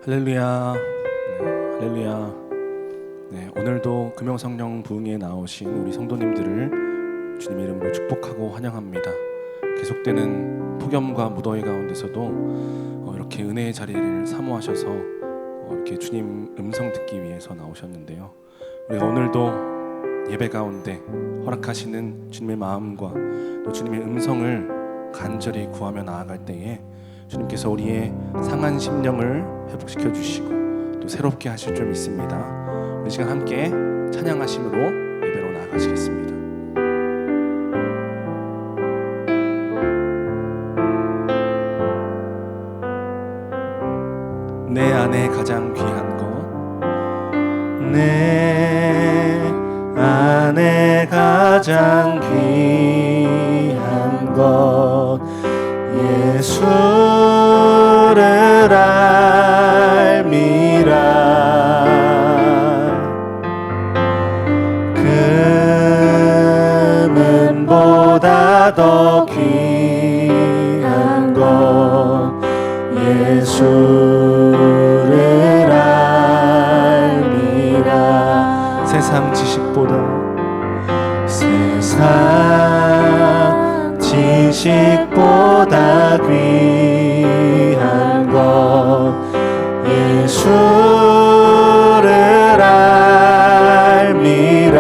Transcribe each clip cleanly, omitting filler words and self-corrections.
할렐루야. 할렐루야. 오늘도 금영성령 부흥회에 나오신 우리 성도님들을 주님의 이름으로 축복하고 환영합니다. 계속되는 폭염과 무더위 가운데서도 이렇게 은혜의 자리를 사모하셔서 이렇게 주님 음성 듣기 위해서 나오셨는데요. 우리가 오늘도 예배 가운데 허락하시는 주님의 마음과 또 주님의 음성을 간절히 구하며 나아갈 때에 주님께서 우리의 상한 심령을 회복시켜 주시고 또 새롭게 하실 줄 믿습니다. 우리 시간 함께 찬양하심으로 예배로 나아가시겠습니다. 내 안에 가장 귀한 것, 내 안에 가장 귀한 것, 예수를 알미라. 금은보다 더 귀한 것, 예수를 알미라. 세상 지식보다 귀한 것, 예수를 알미라.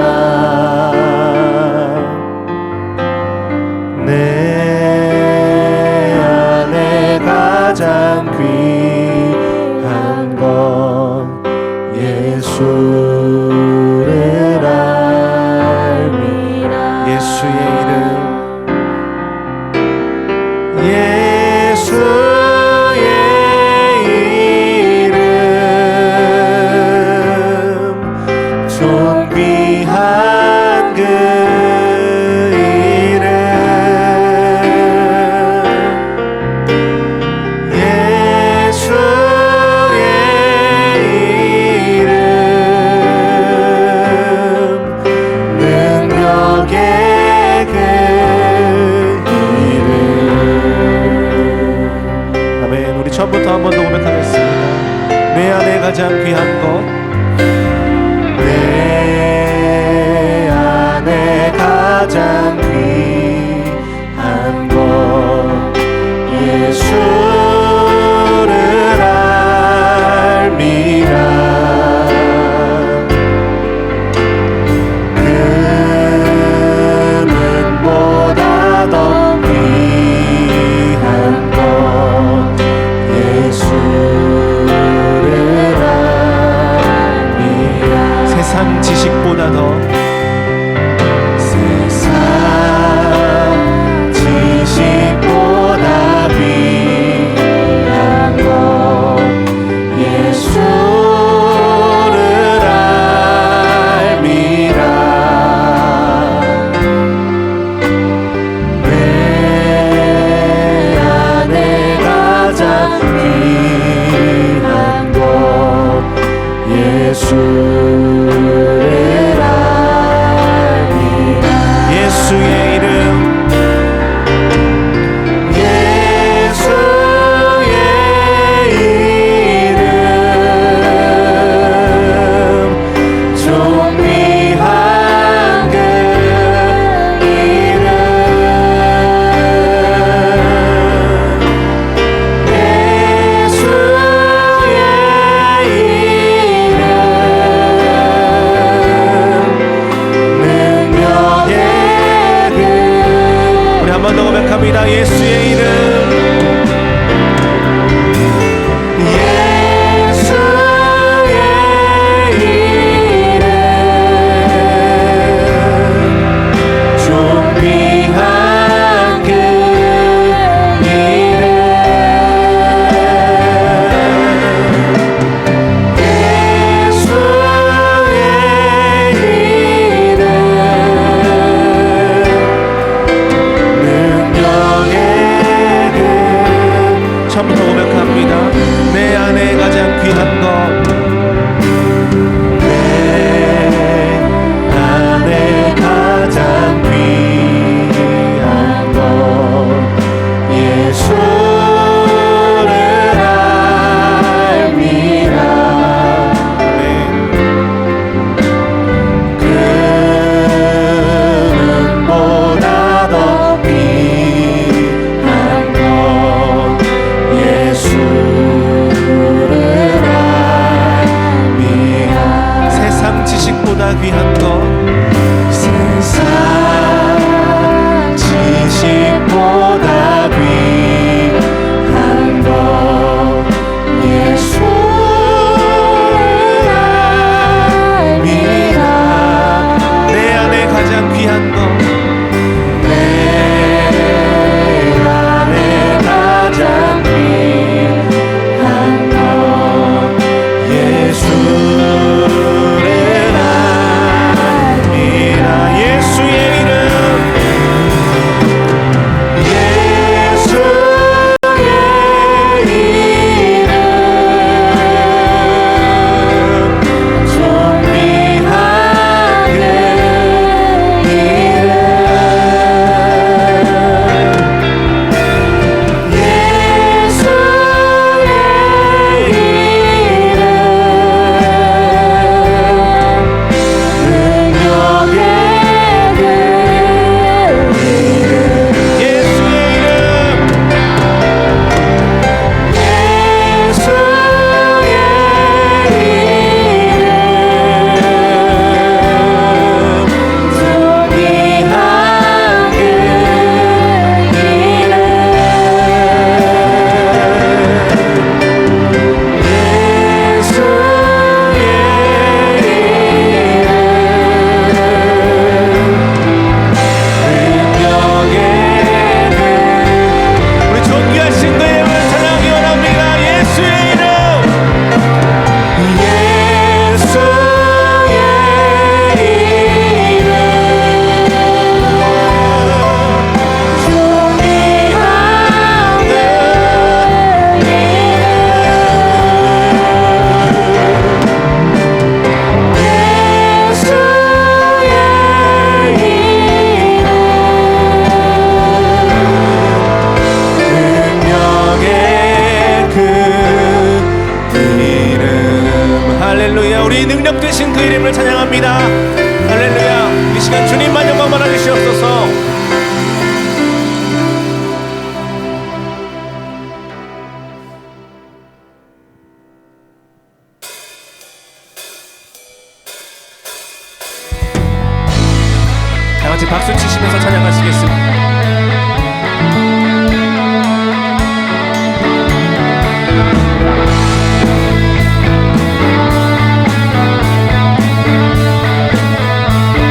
내 안에 가장 귀한 것, 예수를 알미라. 예수의 이름, 예수의 이름, 존귀한 그 이름, 예수의 이름, 능력의 그 처음부터 한 번 더 고백하겠습니다. 내 안에 가장 귀한 것, 내 안에 가장 귀한 것, 예수를 알미라. 금은보다 더 귀한 것, 세상 지식보다 더, 세상 지식보다 귀한 것, 예수를 알미라. 내 안에 가장 귀한 것, 예수를 알미라. 예수의 이름, 예수의 이름, 존귀한 그 이름, 예수의 이름, 능력의 그. 우리 한 번 더 고백합니다. 예수의 이름, 예수의 이름, 존귀한 그 이름, 예수의 이름, 능력의 그. 처음부터 고백합니다. 내 안에 가장 귀한 것, 내 안에 가장 귀한 것, 예수를 알미라. 지식보다 귀한 것 세상 지식보다 귀한 것 예수를 알미라. 내 안에 가장 귀한 것 내 안에 가장 귀한 것 예수를 알미라. 예수의 이름 할렐루야. 우리 능력 되신 그 이름을 찬양합니다. 할렐루야. 이 시간 주님만 영광 받아주시옵소서. 다 같이 박수 치시면서 찬양하시겠습니다.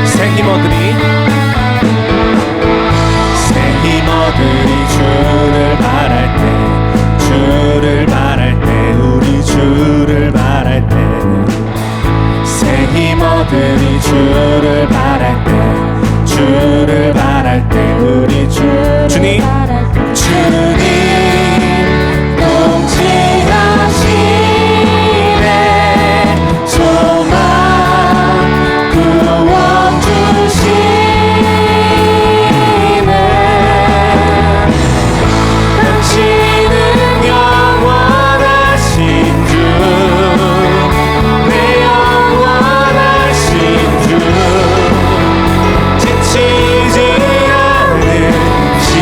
새 힘어들이 주를 바랄 때, 주를 바랄 때, 우리 주를 바랄 때, 새 힘어들이 주를 바랄 때, 주를 바랄 때, 우리 주님 동지하시네. 소망 구원 주시네. 당신은 영원하신 주, 내 영원하신 주, 지치지 않으시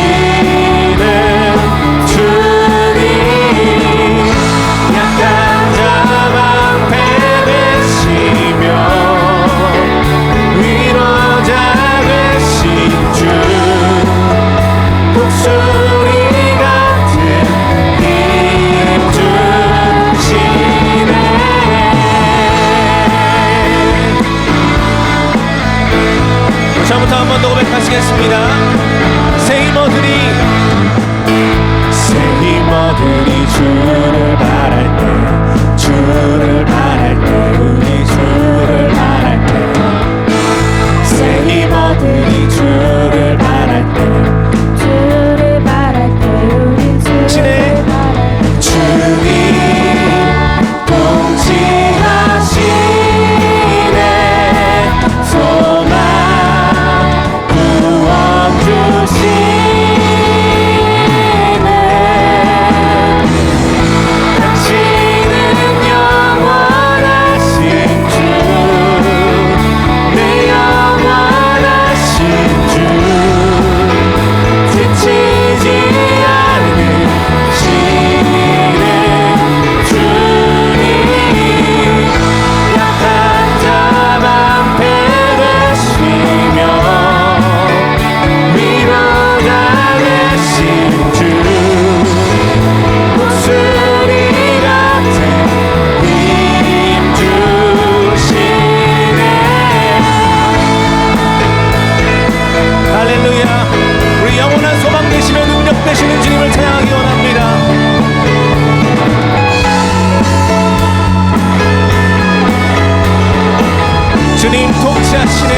주님 통치하시네.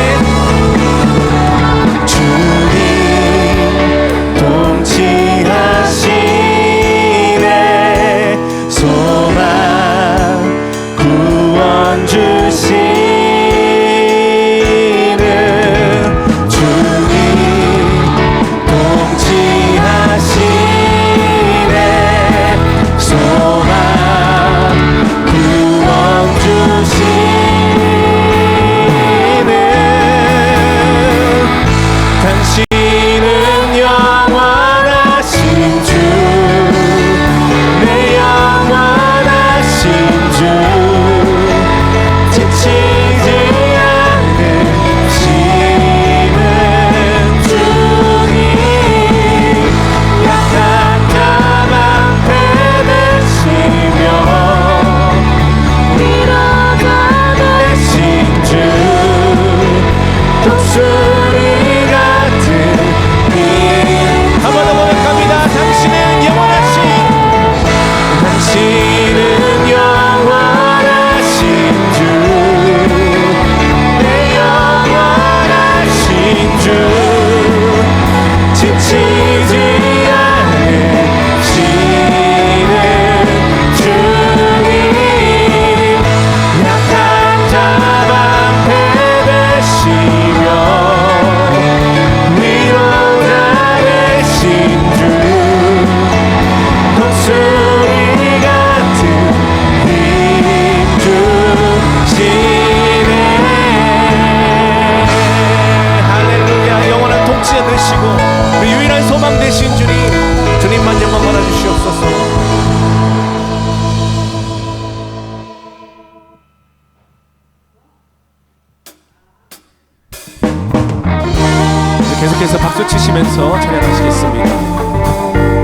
주님 통치하시네. 소망 구원 주시는 주님 통치하시네. 소망 구원 주시는 당신은 영원하신 주, 내 영원하신 주, 지치지 않으시는 주님, 약한 자 방패 되시며 위로가 되신 주, 독수리 같은 힘. 한 번 더 고백합니다. 당신은 영원하신, 당신은 영원하신 주, 내 영원하신 주, 지치지 않으시는 주님, 약한 자 방패 되시며 위로가 되신 주, 독수리 같은 힘 주시네. 할렐루야. 영원한 통치자 되시고 우리 유일한 소망 되신 주님, 주님만 영광 받아주시옵소서. 계속해서 박수 치시면서 찬양하시겠습니다.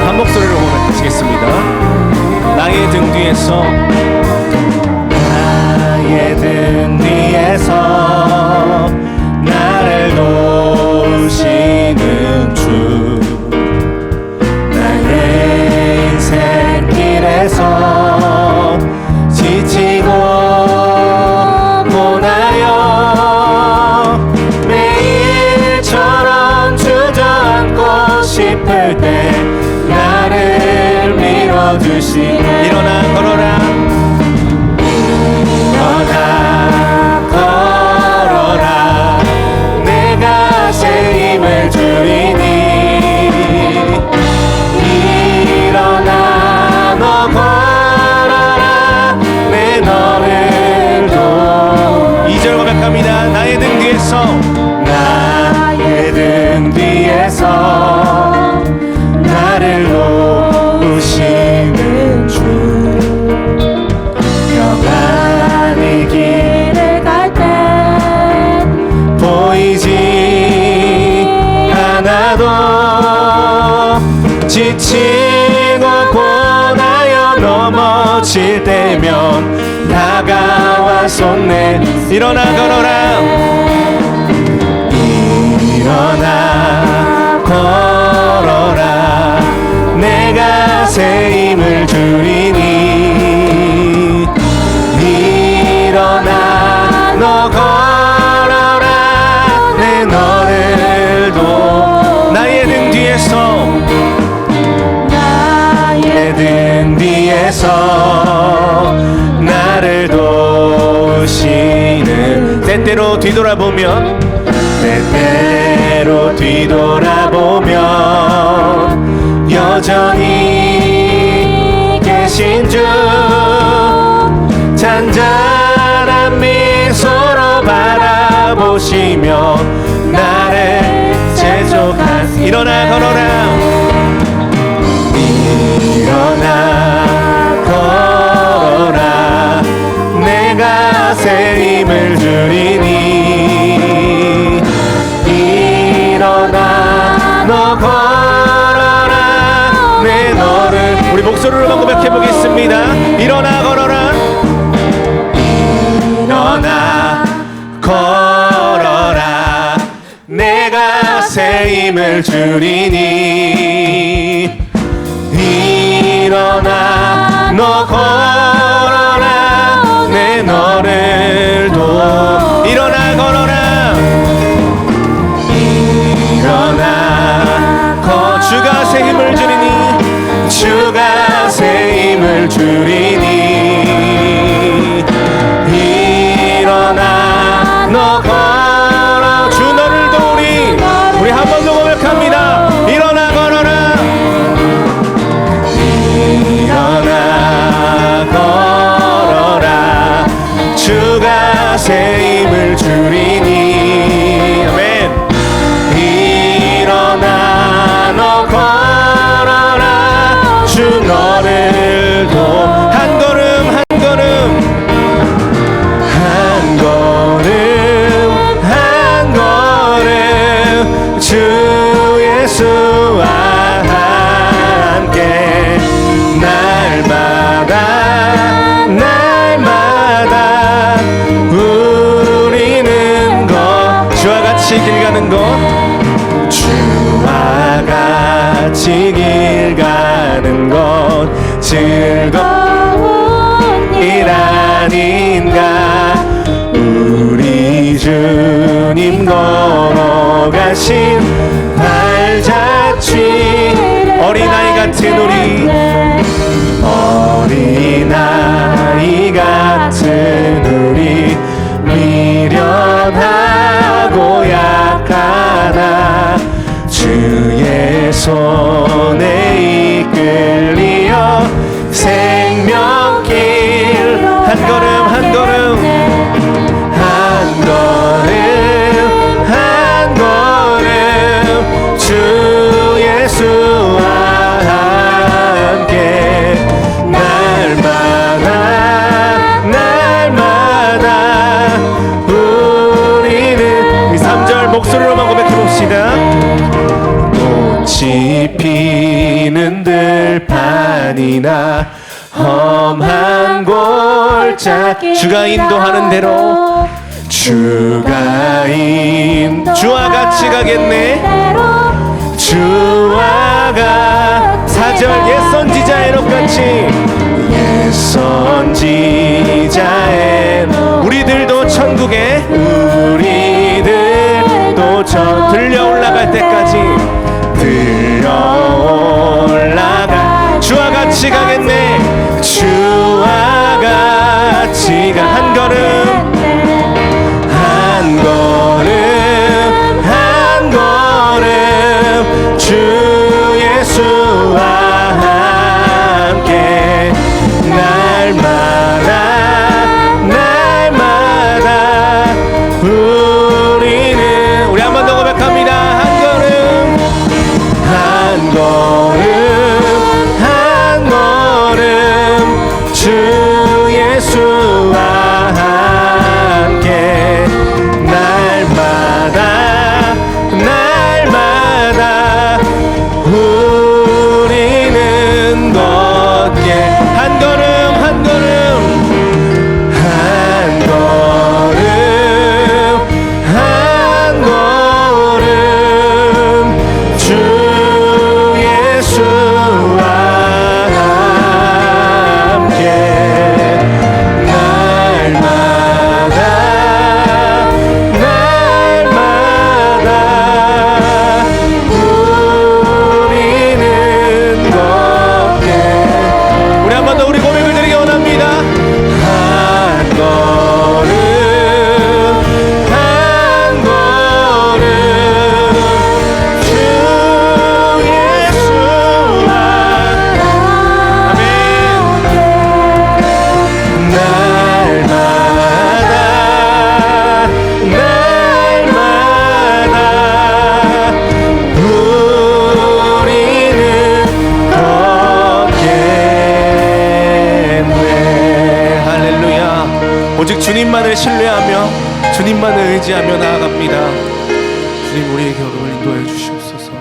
한 목소리로 고백하시겠습니다. 나의 등 뒤에서, 나의 등 뒤에서 나를 도우시는 주, 나의 인생길에서 지치고 고나여 매일처럼 주저앉고 싶을 때 나를 밀어주시네. 일어나 걸어라, 일어나 걸어라, 내가 새 힘을 주리니. 일어나 너 걸어라, 내 너를 도. 2절 고백합니다. 나의 등 뒤에서, 나의 등 뒤에서 나를 도우시는 주, 평안히 길을 갈 때 보이지 않아도 지치고 고나여 넘어질 때면 다가와 손 내. 일어나 걸어라, 일어나 걸어라, 내가 새 힘을 주리니. 일어나 너 걸어라, 내 너를 도. 나의 등 뒤에서, 나의 등 뒤에서 나를 도우시는. 때때로 뒤돌아보면, 때때로 뒤돌아보면 여전히 계신 주, 잔잔한 미소로 바라보시며 나를 재촉한. 일어나 걸어라, 일어나 걸어라, 내가 새 힘을 주리니. 일어나 너 걸어라, 내 너를. 우리 목소리로만 고백해보겠습니다. 일어나 걸어라, 일어나 걸어라, 내가 새 힘을 주리니 일어나 너 걸어라 내 너를 도 일어나 걸어라 일어나 주가 새 힘을 주리니 주가 새 힘을 주리니 일어나 너 걸어 주 너를 도우리 우리 한 번 더 고백합니다. 일어나 걸어라 일어나 걸어라 주가 새 힘을 주리니 아멘. 일어나 너 걸어라 주 너를 도 한 걸음 한 걸음 한 걸음 한 걸음 주 예수와 함께 날마다 날마다 우리는 것 주와 같이 길 가는 것 주와 같이 길 가는 것 즐거운 일 아닌가 우리 주님 걸어가신 발자취 어린아이 같은 우리 어린아이 같은 우리 미련하고 약하나 주의 손에 이끌리어 생명길 한 걸음 한 걸음 한 걸음 한 걸음 주 예수와 함께 날마다 날마다 우리는 이 3절 목소리로만 고백해봅시다. 꽃이 피는 들판이나 험한 골짜 주가 인도하는 대로 주가 주와 같이 가겠네 주와 같이 4절 옛 선지자의 록같이 옛 선지자의 우리들도 천국에 우리들도 들려 올라갈 때까지 들려 올라가 주와 같이 가겠네 주와 같이 가 한 걸음 한 걸음 한 걸음 주 예수와 함께 날마다 날마다 우리는 우리 한 번 더 고백합니다. 한 걸음 한 걸음 한 걸음 주 예수와 함께 날마다 날마다 우리는 걷게 한 걸음 한 걸음 한 걸음 한 걸음 주 예수와 함께 날마다 날마다 우리는 걷게 우리 한 번 더 우리 고백을 드리기 원합니다. 한 걸음 한 걸음 주 예수와 아멘 날마다 날마다 우리는 걷겠네. 할렐루야. 오직 주님만을 신뢰하며 주님만을 의지하며 나아갑니다. 주님 우리의 걸음을 인도해 주시옵소서.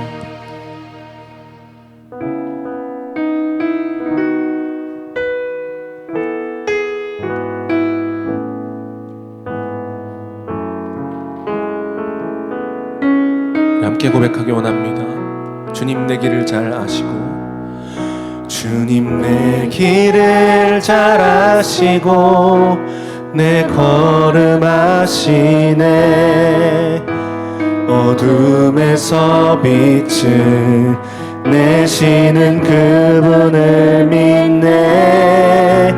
함께 고백하기 원합니다. 주님 내 길을 잘 아시고, 주님 내 길을 잘 아시고 내 걸음 아시네. 어둠에서 빛을 내시는 그분을 믿네.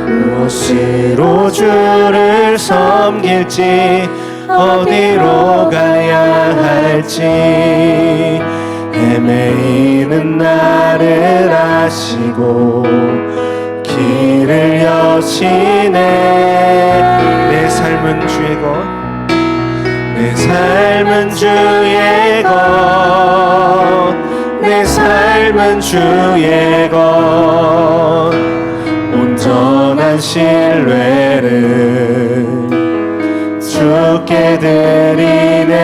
무엇으로 주를 섬길지 어디로 가야 할지 헤매이는 나를 아시고 길을 여시네. 내 삶은 주의 것, 내 삶은 주의 것, 내 삶은 주의 것. 온전한 신뢰를 주께 드리네.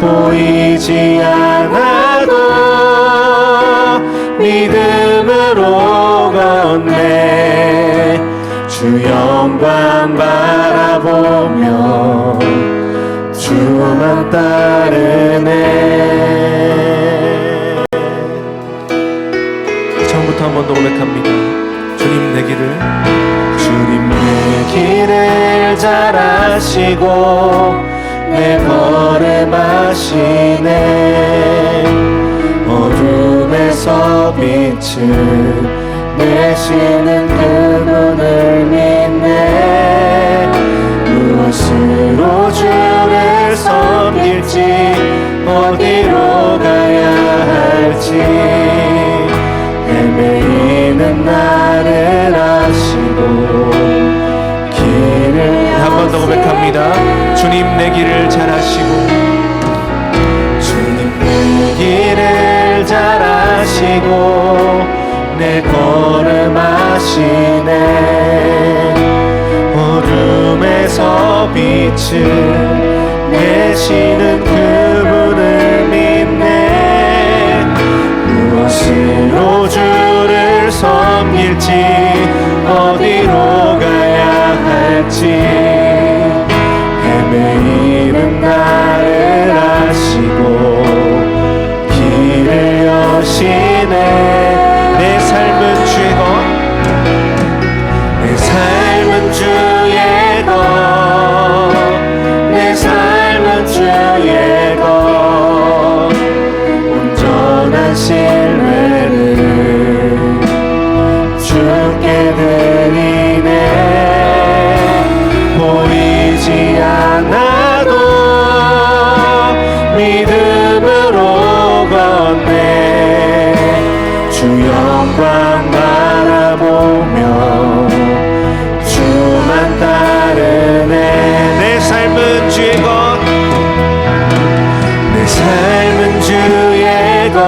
보이지 않아도 믿음으로 걷네. 주 영광 바라보며 주만 따르네. 처음부터 한 번 더 고백합니다. 주님 내 길을, 주님 내 길을 잘 아시고 내 걸음 아시네. 어둠에서 빛을 내시는 그분을 믿네. 무엇으로 주를 섬길지 어디로 가야 할지 헤매이는 나를 아시고 길을. 한 번 더 고백합니다. 주님 내 길을 잘 아시고, 주님 내 길을 잘 아시고 내 걸음 아시네. 어둠에서 빛을 내시는 그분을 믿네. 무엇으로 주를 섬길지 어디로 가야 할지 헤매이는 나를 아시고 길을 여시네. 내 삶은 주의 것, 내 삶은 주의 것, 내 삶은 주의 것. 온전한 신뢰를 주께 드리네. 보이지 않아도 믿음으로 걷네. 주 영광 바라보며 주만 따르네. 내 삶은 주의 것, 내 삶은 주의 것,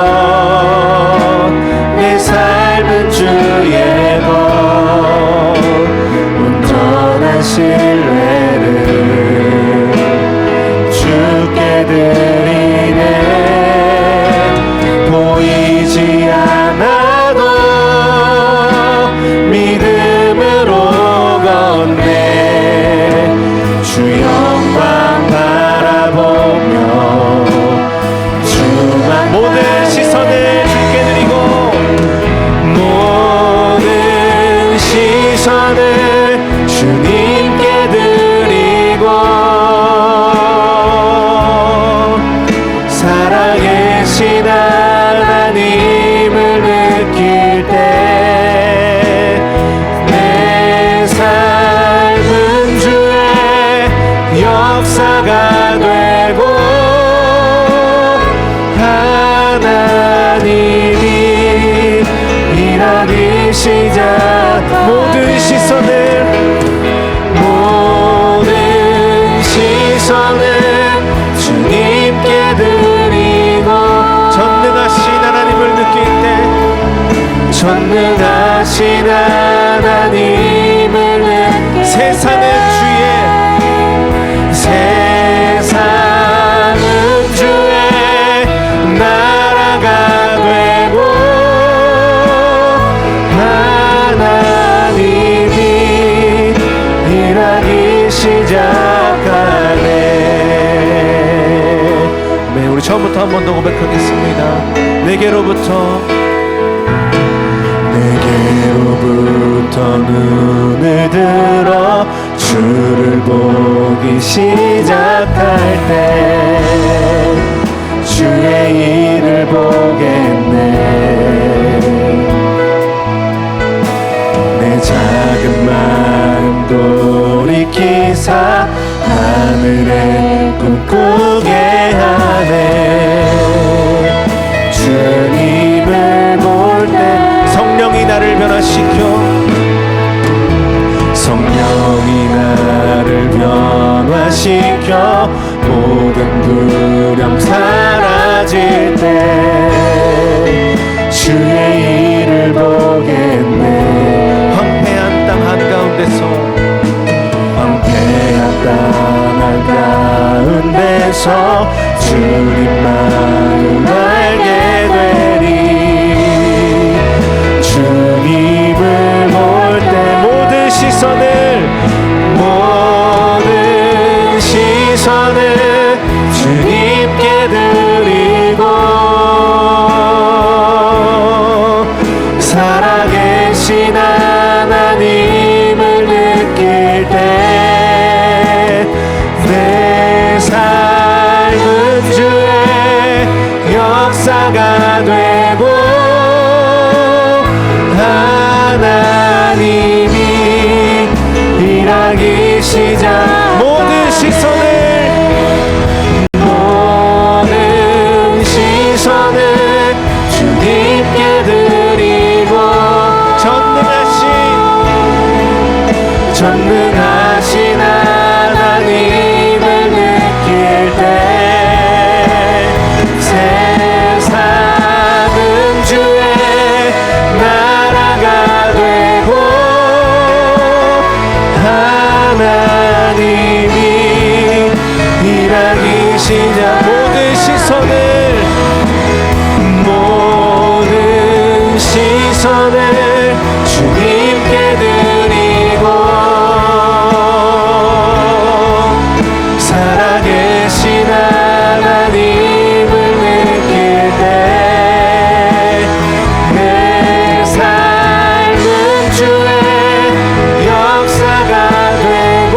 내 삶은 주의 것. 온전한 신뢰를 주께 드리네. 보이지 않아도 믿음으로 걷네. 주 영광 바라보며 주만. 모든 시선을 주께 드리고, 모든 시선을 주님께 드리고, 살아계신 하나님을 느낄 때 내 삶은 주의 역사가 되고 하나님이 일하기 시작. 모든 시선을, 모든 시선을 주님께 드리고, 전능하신 하나님을 느낄 때, 전능하신 하나님을 느낄 때 세상은 주의, 세상은 주의 나라가 되고 하나님이 일하기 시작하네. 처음부터 한 번 더 고백하겠습니다. 내게로부터 눈을 들어 주를 보기 시작할 때 주의 일을 보겠네. 내 작은 마음 돌이키사 하늘에 꿈꾸게 하네. 주님을 볼 때 성령이 나를 변화시켜 모든 두려움 사라질 때 주의 일을 보겠네. 황폐한 땅 한가운데서 주님 마음 알게 되리. 주님을 볼 때 모든 시선을 주님께 드리고 살아계신 하나님을 느낄 때 내 삶은 주의 역사가 되고 하나님이 일하기 시작. 모든 시선을 주님께 드리고 전능하신 하나님을 느낄 때 세상은 주의 나라가 되고 하나님이 일하기 시작. 모든 시선을 주님께 드리고 살아계신 하나님을 느낄 때 내 삶은 주의 역사가 되고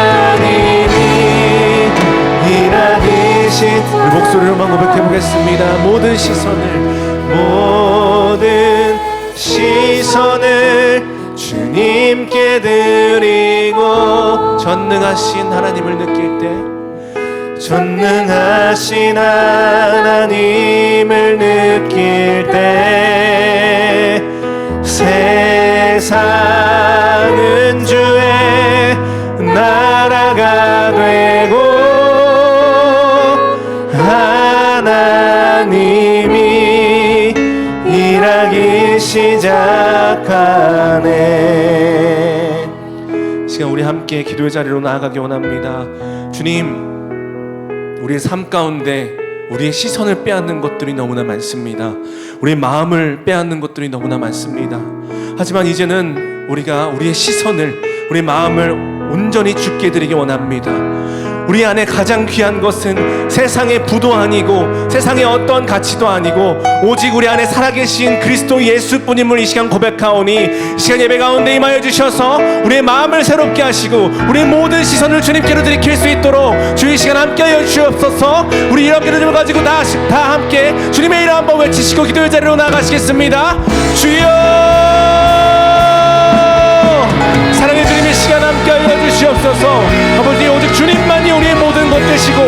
하나님이 일하기 시작. 우리 목소리로만 고백해보겠습니다. 모든 시선을 주님께 드리고 전능하신 하나님을 느낄 때 전능하신 하나님을 느낄 때 세상은 주의 나라가 되고 하나님이 일하기 시작하네. 시간 우리 함께 기도의 자리로 나아가기 원합니다. 주님, 우리의 삶 가운데 우리의 시선을 빼앗는 것들이 너무나 많습니다. 우리의 마음을 빼앗는 것들이 너무나 많습니다. 하지만 이제는 우리가 우리의 시선을, 우리의 마음을 온전히 주께 드리기 원합니다. 우리 안에 가장 귀한 것은 세상의 부도 아니고 세상의 어떤 가치도 아니고 오직 우리 안에 살아계신 그리스도 예수뿐임을 이 시간 고백하오니 이 시간 예배 가운데 임하여 주셔서 우리의 마음을 새롭게 하시고 우리의 모든 시선을 주님께로 들이킬 수 있도록 주의 시간 함께하여 주옵소서. 우리 이런 기도를 가지고 다 함께 주님의 이름 한번 외치시고 기도의 자리로 나아가시겠습니다. 주여, 사랑의 주님의 시간 함께하여 주시옵소서. 아버지, 오직 주님만이 우리의 모든 것 되시고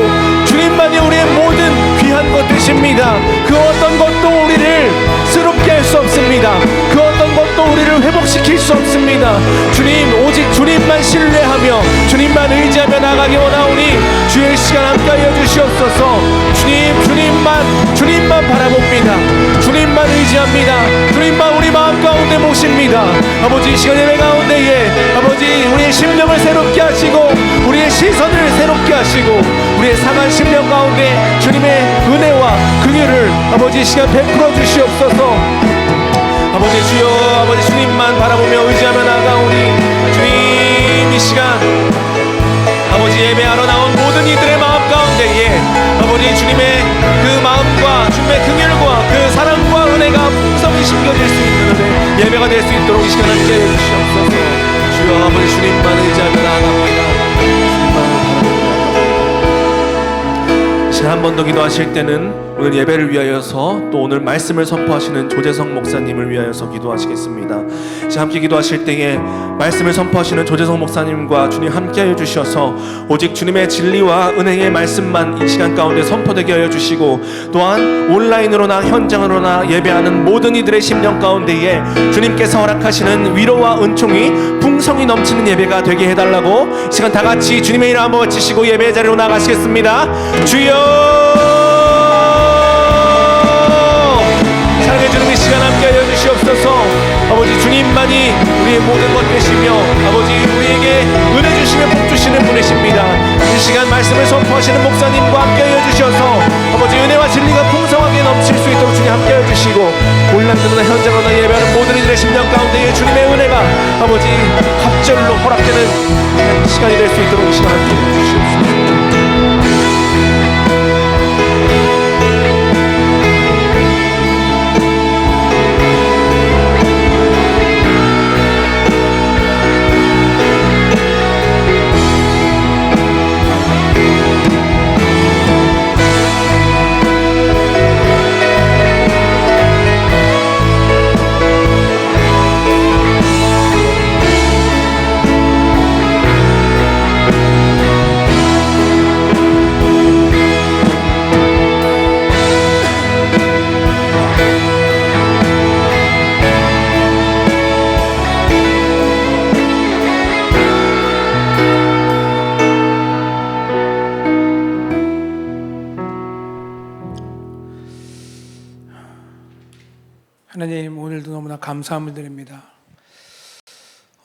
주님만이 우리의 모든 귀한 것 되십니다. 그 어떤 것도 우리를 새롭게 할 수 없습니다. 그 어떤 것도 우리를 회복시킬 수 없습니다. 주님, 오직 주님만 신뢰하며 주님만 의지하며 나가기 원하오니 주의 시간 함께하여 주시옵소서. 주님만 바라봅니다. 주님만 의지합니다. 주님만 우리 마음 가운데 모십니다. 아버지, 이 시간 예배 가운데에 아버지 우리의 심령을 새롭게 하시고 우리의 시선을 새롭게 하시고 우리의 상한 심령 가운데 주님의 은혜와 긍휼을 아버지 이 시간 베풀어 주시옵소서. 아버지 주여, 아버지 주님만 바라보며 의지하며 나아가오니 주님, 이 시간 아버지 예배하러 나온 모든 주님의 그 마음과 주님의 긍휼과 그 사랑과 은혜가 풍성히 심겨질 수 있는 은혜 예배가 될 수 있도록 이 시간 함께 해주시옵소서. 주여 아버지 주님만 의지하며 나아갑니다. 주님만 바라보며 나아갑니다. 이 시간 한 번 더 기도하실 때는 오늘 예배를 위하여서 또 오늘 말씀을 선포하시는 조재성 목사님을 위하여서 기도하시겠습니다. 이제 함께 기도하실 때에 말씀을 선포하시는 조재성 목사님과 주님 함께하여 주셔서 오직 주님의 진리와 은혜의 말씀만 이 시간 가운데 선포되게 하여 주시고 또한 온라인으로나 현장으로나 예배하는 모든 이들의 심령 가운데에 주님께서 허락하시는 위로와 은총이 풍성히 넘치는 예배가 되게 해달라고 이 시간 다 같이 주님의 이름 한번 외치시고 예배 자리로 나가시겠습니다. 주여 사랑해 주님 이 시간 함께 하여 주시옵소서. 아버지 주님만이 우리의 모든 것 되시며 아버지 우리에게 은혜 주시며 복 주시는 분이십니다. 이 시간 말씀을 선포하시는 목사님과 함께 하여 주셔서 아버지 은혜와 진리가 풍성하게 넘칠 수 있도록 주님 함께 하여 주시고 온라인으로나 현장으로나 예배하는 모든 이들의 심령 가운데에 주님의 은혜가 아버지 갑절로 허락되는 시간이 될 수 있도록 이 시간 함께 하여 주시옵소서. 하나님 오늘도 너무나 감사함을 드립니다.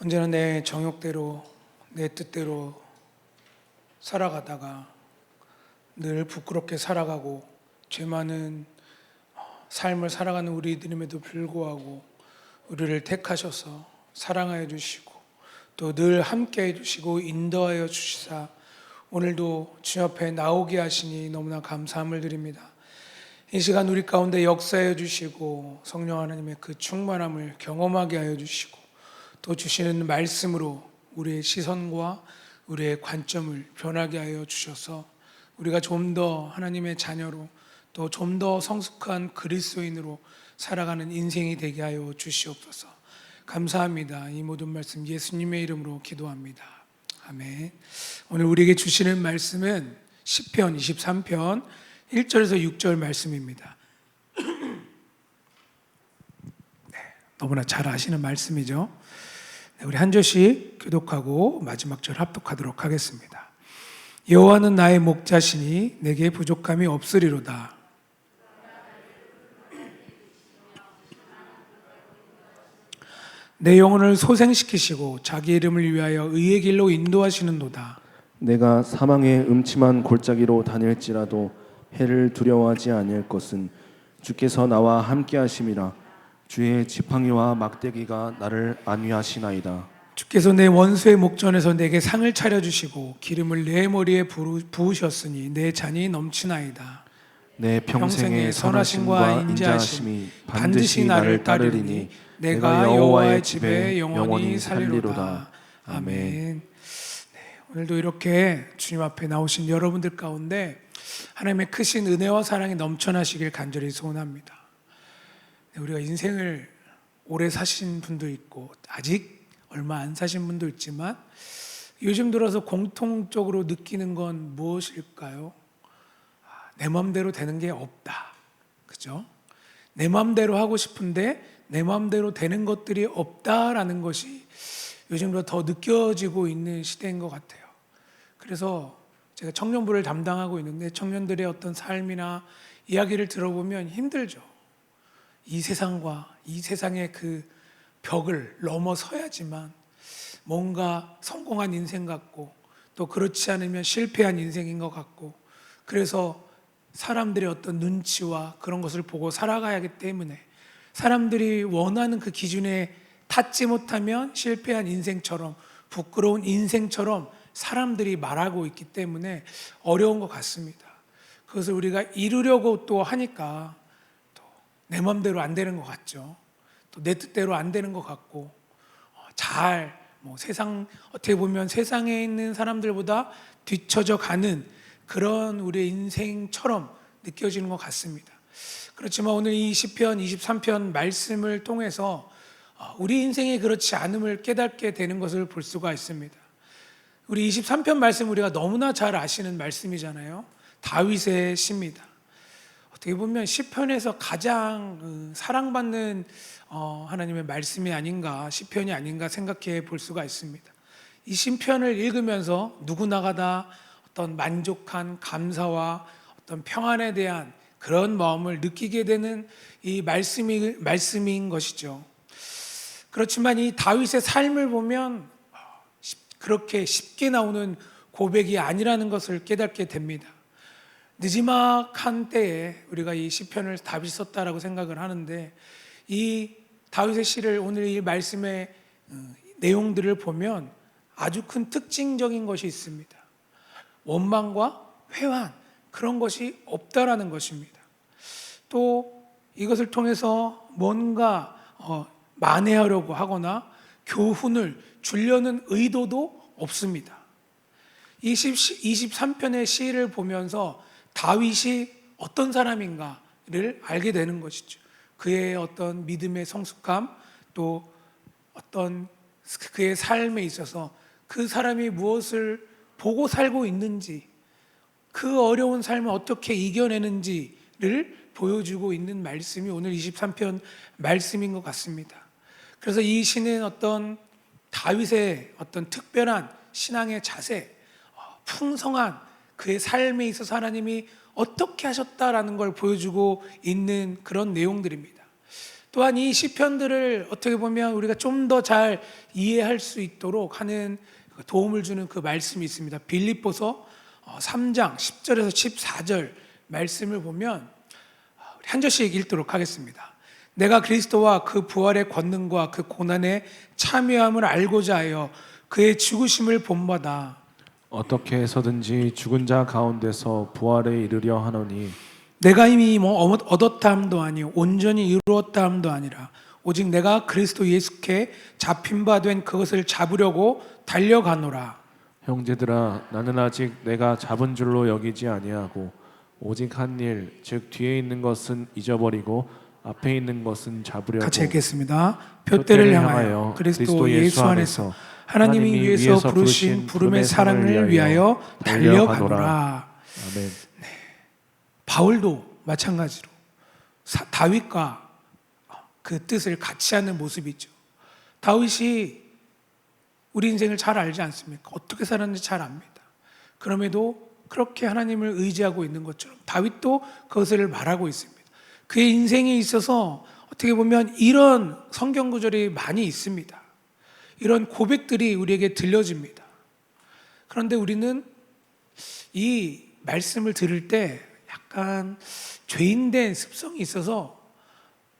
언제나 내 정욕대로 내 뜻대로 살아가다가 늘 부끄럽게 살아가고 죄 많은 삶을 살아가는 우리들임에도 불구하고 우리를 택하셔서 사랑하여 주시고 또 늘 함께해 주시고 인도하여 주시사 오늘도 주 앞에 나오게 하시니 너무나 감사함을 드립니다. 이 시간 우리 가운데 역사해 주시고 성령 하나님의 그 충만함을 경험하게 하여 주시고 또 주시는 말씀으로 우리의 시선과 우리의 관점을 변하게 하여 주셔서 우리가 좀 더 하나님의 자녀로 또 좀 더 성숙한 그리스도인으로 살아가는 인생이 되게 하여 주시옵소서. 감사합니다. 이 모든 말씀 예수님의 이름으로 기도합니다. 아멘. 오늘 우리에게 주시는 말씀은 시편 23편 1절에서 6절 말씀입니다. 네, 너무나 잘 아시는 말씀이죠. 네, 우리 한 절씩 교독하고 마지막 절 합독하도록 하겠습니다. 여호와는 나의 목자시니 내게 부족함이 없으리로다. 내 영혼을 소생시키시고 자기 이름을 위하여 의의 길로 인도하시는도다. 내가 사망의 음침한 골짜기로 다닐지라도 해를 두려워하지 아니할 것은 주께서 나와 함께 하심이라. 주의 지팡이와 막대기가 나를 안위하시나이다. 주께서 내 원수의 목전에서 내게 상을 차려주시고 기름을 내 머리에 부으셨으니 내 잔이 넘치나이다. 내 평생의 선하심과 인자하심이 반드시 나를 따르리니 내가 여호와의 집에 영원히 살리로다. 아멘. 네, 오늘도 이렇게 주님 앞에 나오신 여러분들 가운데 하나님의 크신 은혜와 사랑이 넘쳐나시길 간절히 소원합니다. 네, 우리가 인생을 오래 사신 분도 있고 아직 얼마 안 사신 분도 있지만 요즘 들어서 공통적으로 느끼는 건 무엇일까요? 내 마음대로 되는 게 없다. 그죠? 내 마음대로 하고 싶은데 내 마음대로 되는 것들이 없다라는 것이 요즘 들어 더 느껴지고 있는 시대인 것 같아요. 그래서 제가 청년부를 담당하고 있는데 청년들의 어떤 삶이나 이야기를 들어보면 힘들죠. 이 세상과 이 세상의 그 벽을 넘어서야지만 뭔가 성공한 인생 같고 또 그렇지 않으면 실패한 인생인 것 같고 그래서 사람들의 어떤 눈치와 그런 것을 보고 살아가야 하기 때문에 사람들이 원하는 그 기준에 닿지 못하면 실패한 인생처럼 부끄러운 인생처럼 사람들이 말하고 있기 때문에 어려운 것 같습니다. 그것을 우리가 이루려고 또 하니까 또 내 맘대로 안 되는 것 같죠. 또 내 뜻대로 안 되는 것 같고, 세상 어떻게 보면 세상에 있는 사람들보다 뒤처져 가는 그런 우리의 인생처럼 느껴지는 것 같습니다. 그렇지만 오늘 이 시편 23편 말씀을 통해서 우리 인생이 그렇지 않음을 깨닫게 되는 것을 볼 수가 있습니다. 우리 23편 말씀 우리가 너무나 잘 아시는 말씀이잖아요. 다윗의 시입니다. 어떻게 보면 시편에서 가장 사랑받는 하나님의 말씀이 아닌가, 시편이 아닌가 생각해 볼 수가 있습니다. 이 시편을 읽으면서 누구나가 다 어떤 만족한 감사와 어떤 평안에 대한 그런 마음을 느끼게 되는 이 말씀인 것이죠. 그렇지만 이 다윗의 삶을 보면 그렇게 쉽게 나오는 고백이 아니라는 것을 깨닫게 됩니다. 느지막한 때에 우리가 이 시편을 다윗이 썼다라고 생각을 하는데, 이 다윗의 시를 오늘 이 말씀의 내용들을 보면 아주 큰 특징적인 것이 있습니다. 원망과 회한, 그런 것이 없다라는 것입니다. 또 이것을 통해서 뭔가 만회하려고 하거나 교훈을 주려는 의도도 없습니다. 23편의 시를 보면서 다윗이 어떤 사람인가를 알게 되는 것이죠. 그의 어떤 믿음의 성숙함, 또 어떤 그의 삶에 있어서 그 사람이 무엇을 보고 살고 있는지, 그 어려운 삶을 어떻게 이겨내는지를 보여주고 있는 말씀이 오늘 23편 말씀인 것 같습니다. 그래서 이 시는 어떤 다윗의 어떤 특별한 신앙의 자세, 풍성한 그의 삶에 있어서 하나님이 어떻게 하셨다라는 걸 보여주고 있는 그런 내용들입니다. 또한 이 시편들을 어떻게 보면 우리가 좀 더 잘 이해할 수 있도록 하는 도움을 주는 그 말씀이 있습니다. 빌립보서 3장 10절에서 14절 말씀을 보면 한 절씩 읽도록 하겠습니다. 내가 그리스도와 그 부활의 권능과 그 고난의 참여함을 알고자 하여 그의 죽으심을 본받아 어떻게 해서든지 죽은 자 가운데서 부활에 이르려 하노니 내가 이미 얻었다 함도 아니요 온전히 이루었다 함도 아니라 오직 내가 그리스도 예수께 잡힌 바 된 그것을 잡으려고 달려가노라. 형제들아 나는 아직 내가 잡은 줄로 여기지 아니하고 오직 한 일 즉 뒤에 있는 것은 잊어버리고 앞에 있는 것은 잡으려고 같이 읽겠습니다. 표대를 향하여 그리스도 예수 안에서 하나님이 위에서 부르신 부름의 사랑을 위하여 달려가노라. 아멘. 바울도 마찬가지로 다윗과 그 뜻을 같이 하는 모습이죠. 다윗이 우리 인생을 잘 알지 않습니까? 어떻게 살았는지 잘 압니다. 그럼에도 그렇게 하나님을 의지하고 있는 것처럼 다윗도 그것을 말하고 있습니다. 그의 인생에 있어서 어떻게 보면 이런 성경 구절이 많이 있습니다. 이런 고백들이 우리에게 들려집니다. 그런데 우리는 이 말씀을 들을 때 약간 죄인된 습성이 있어서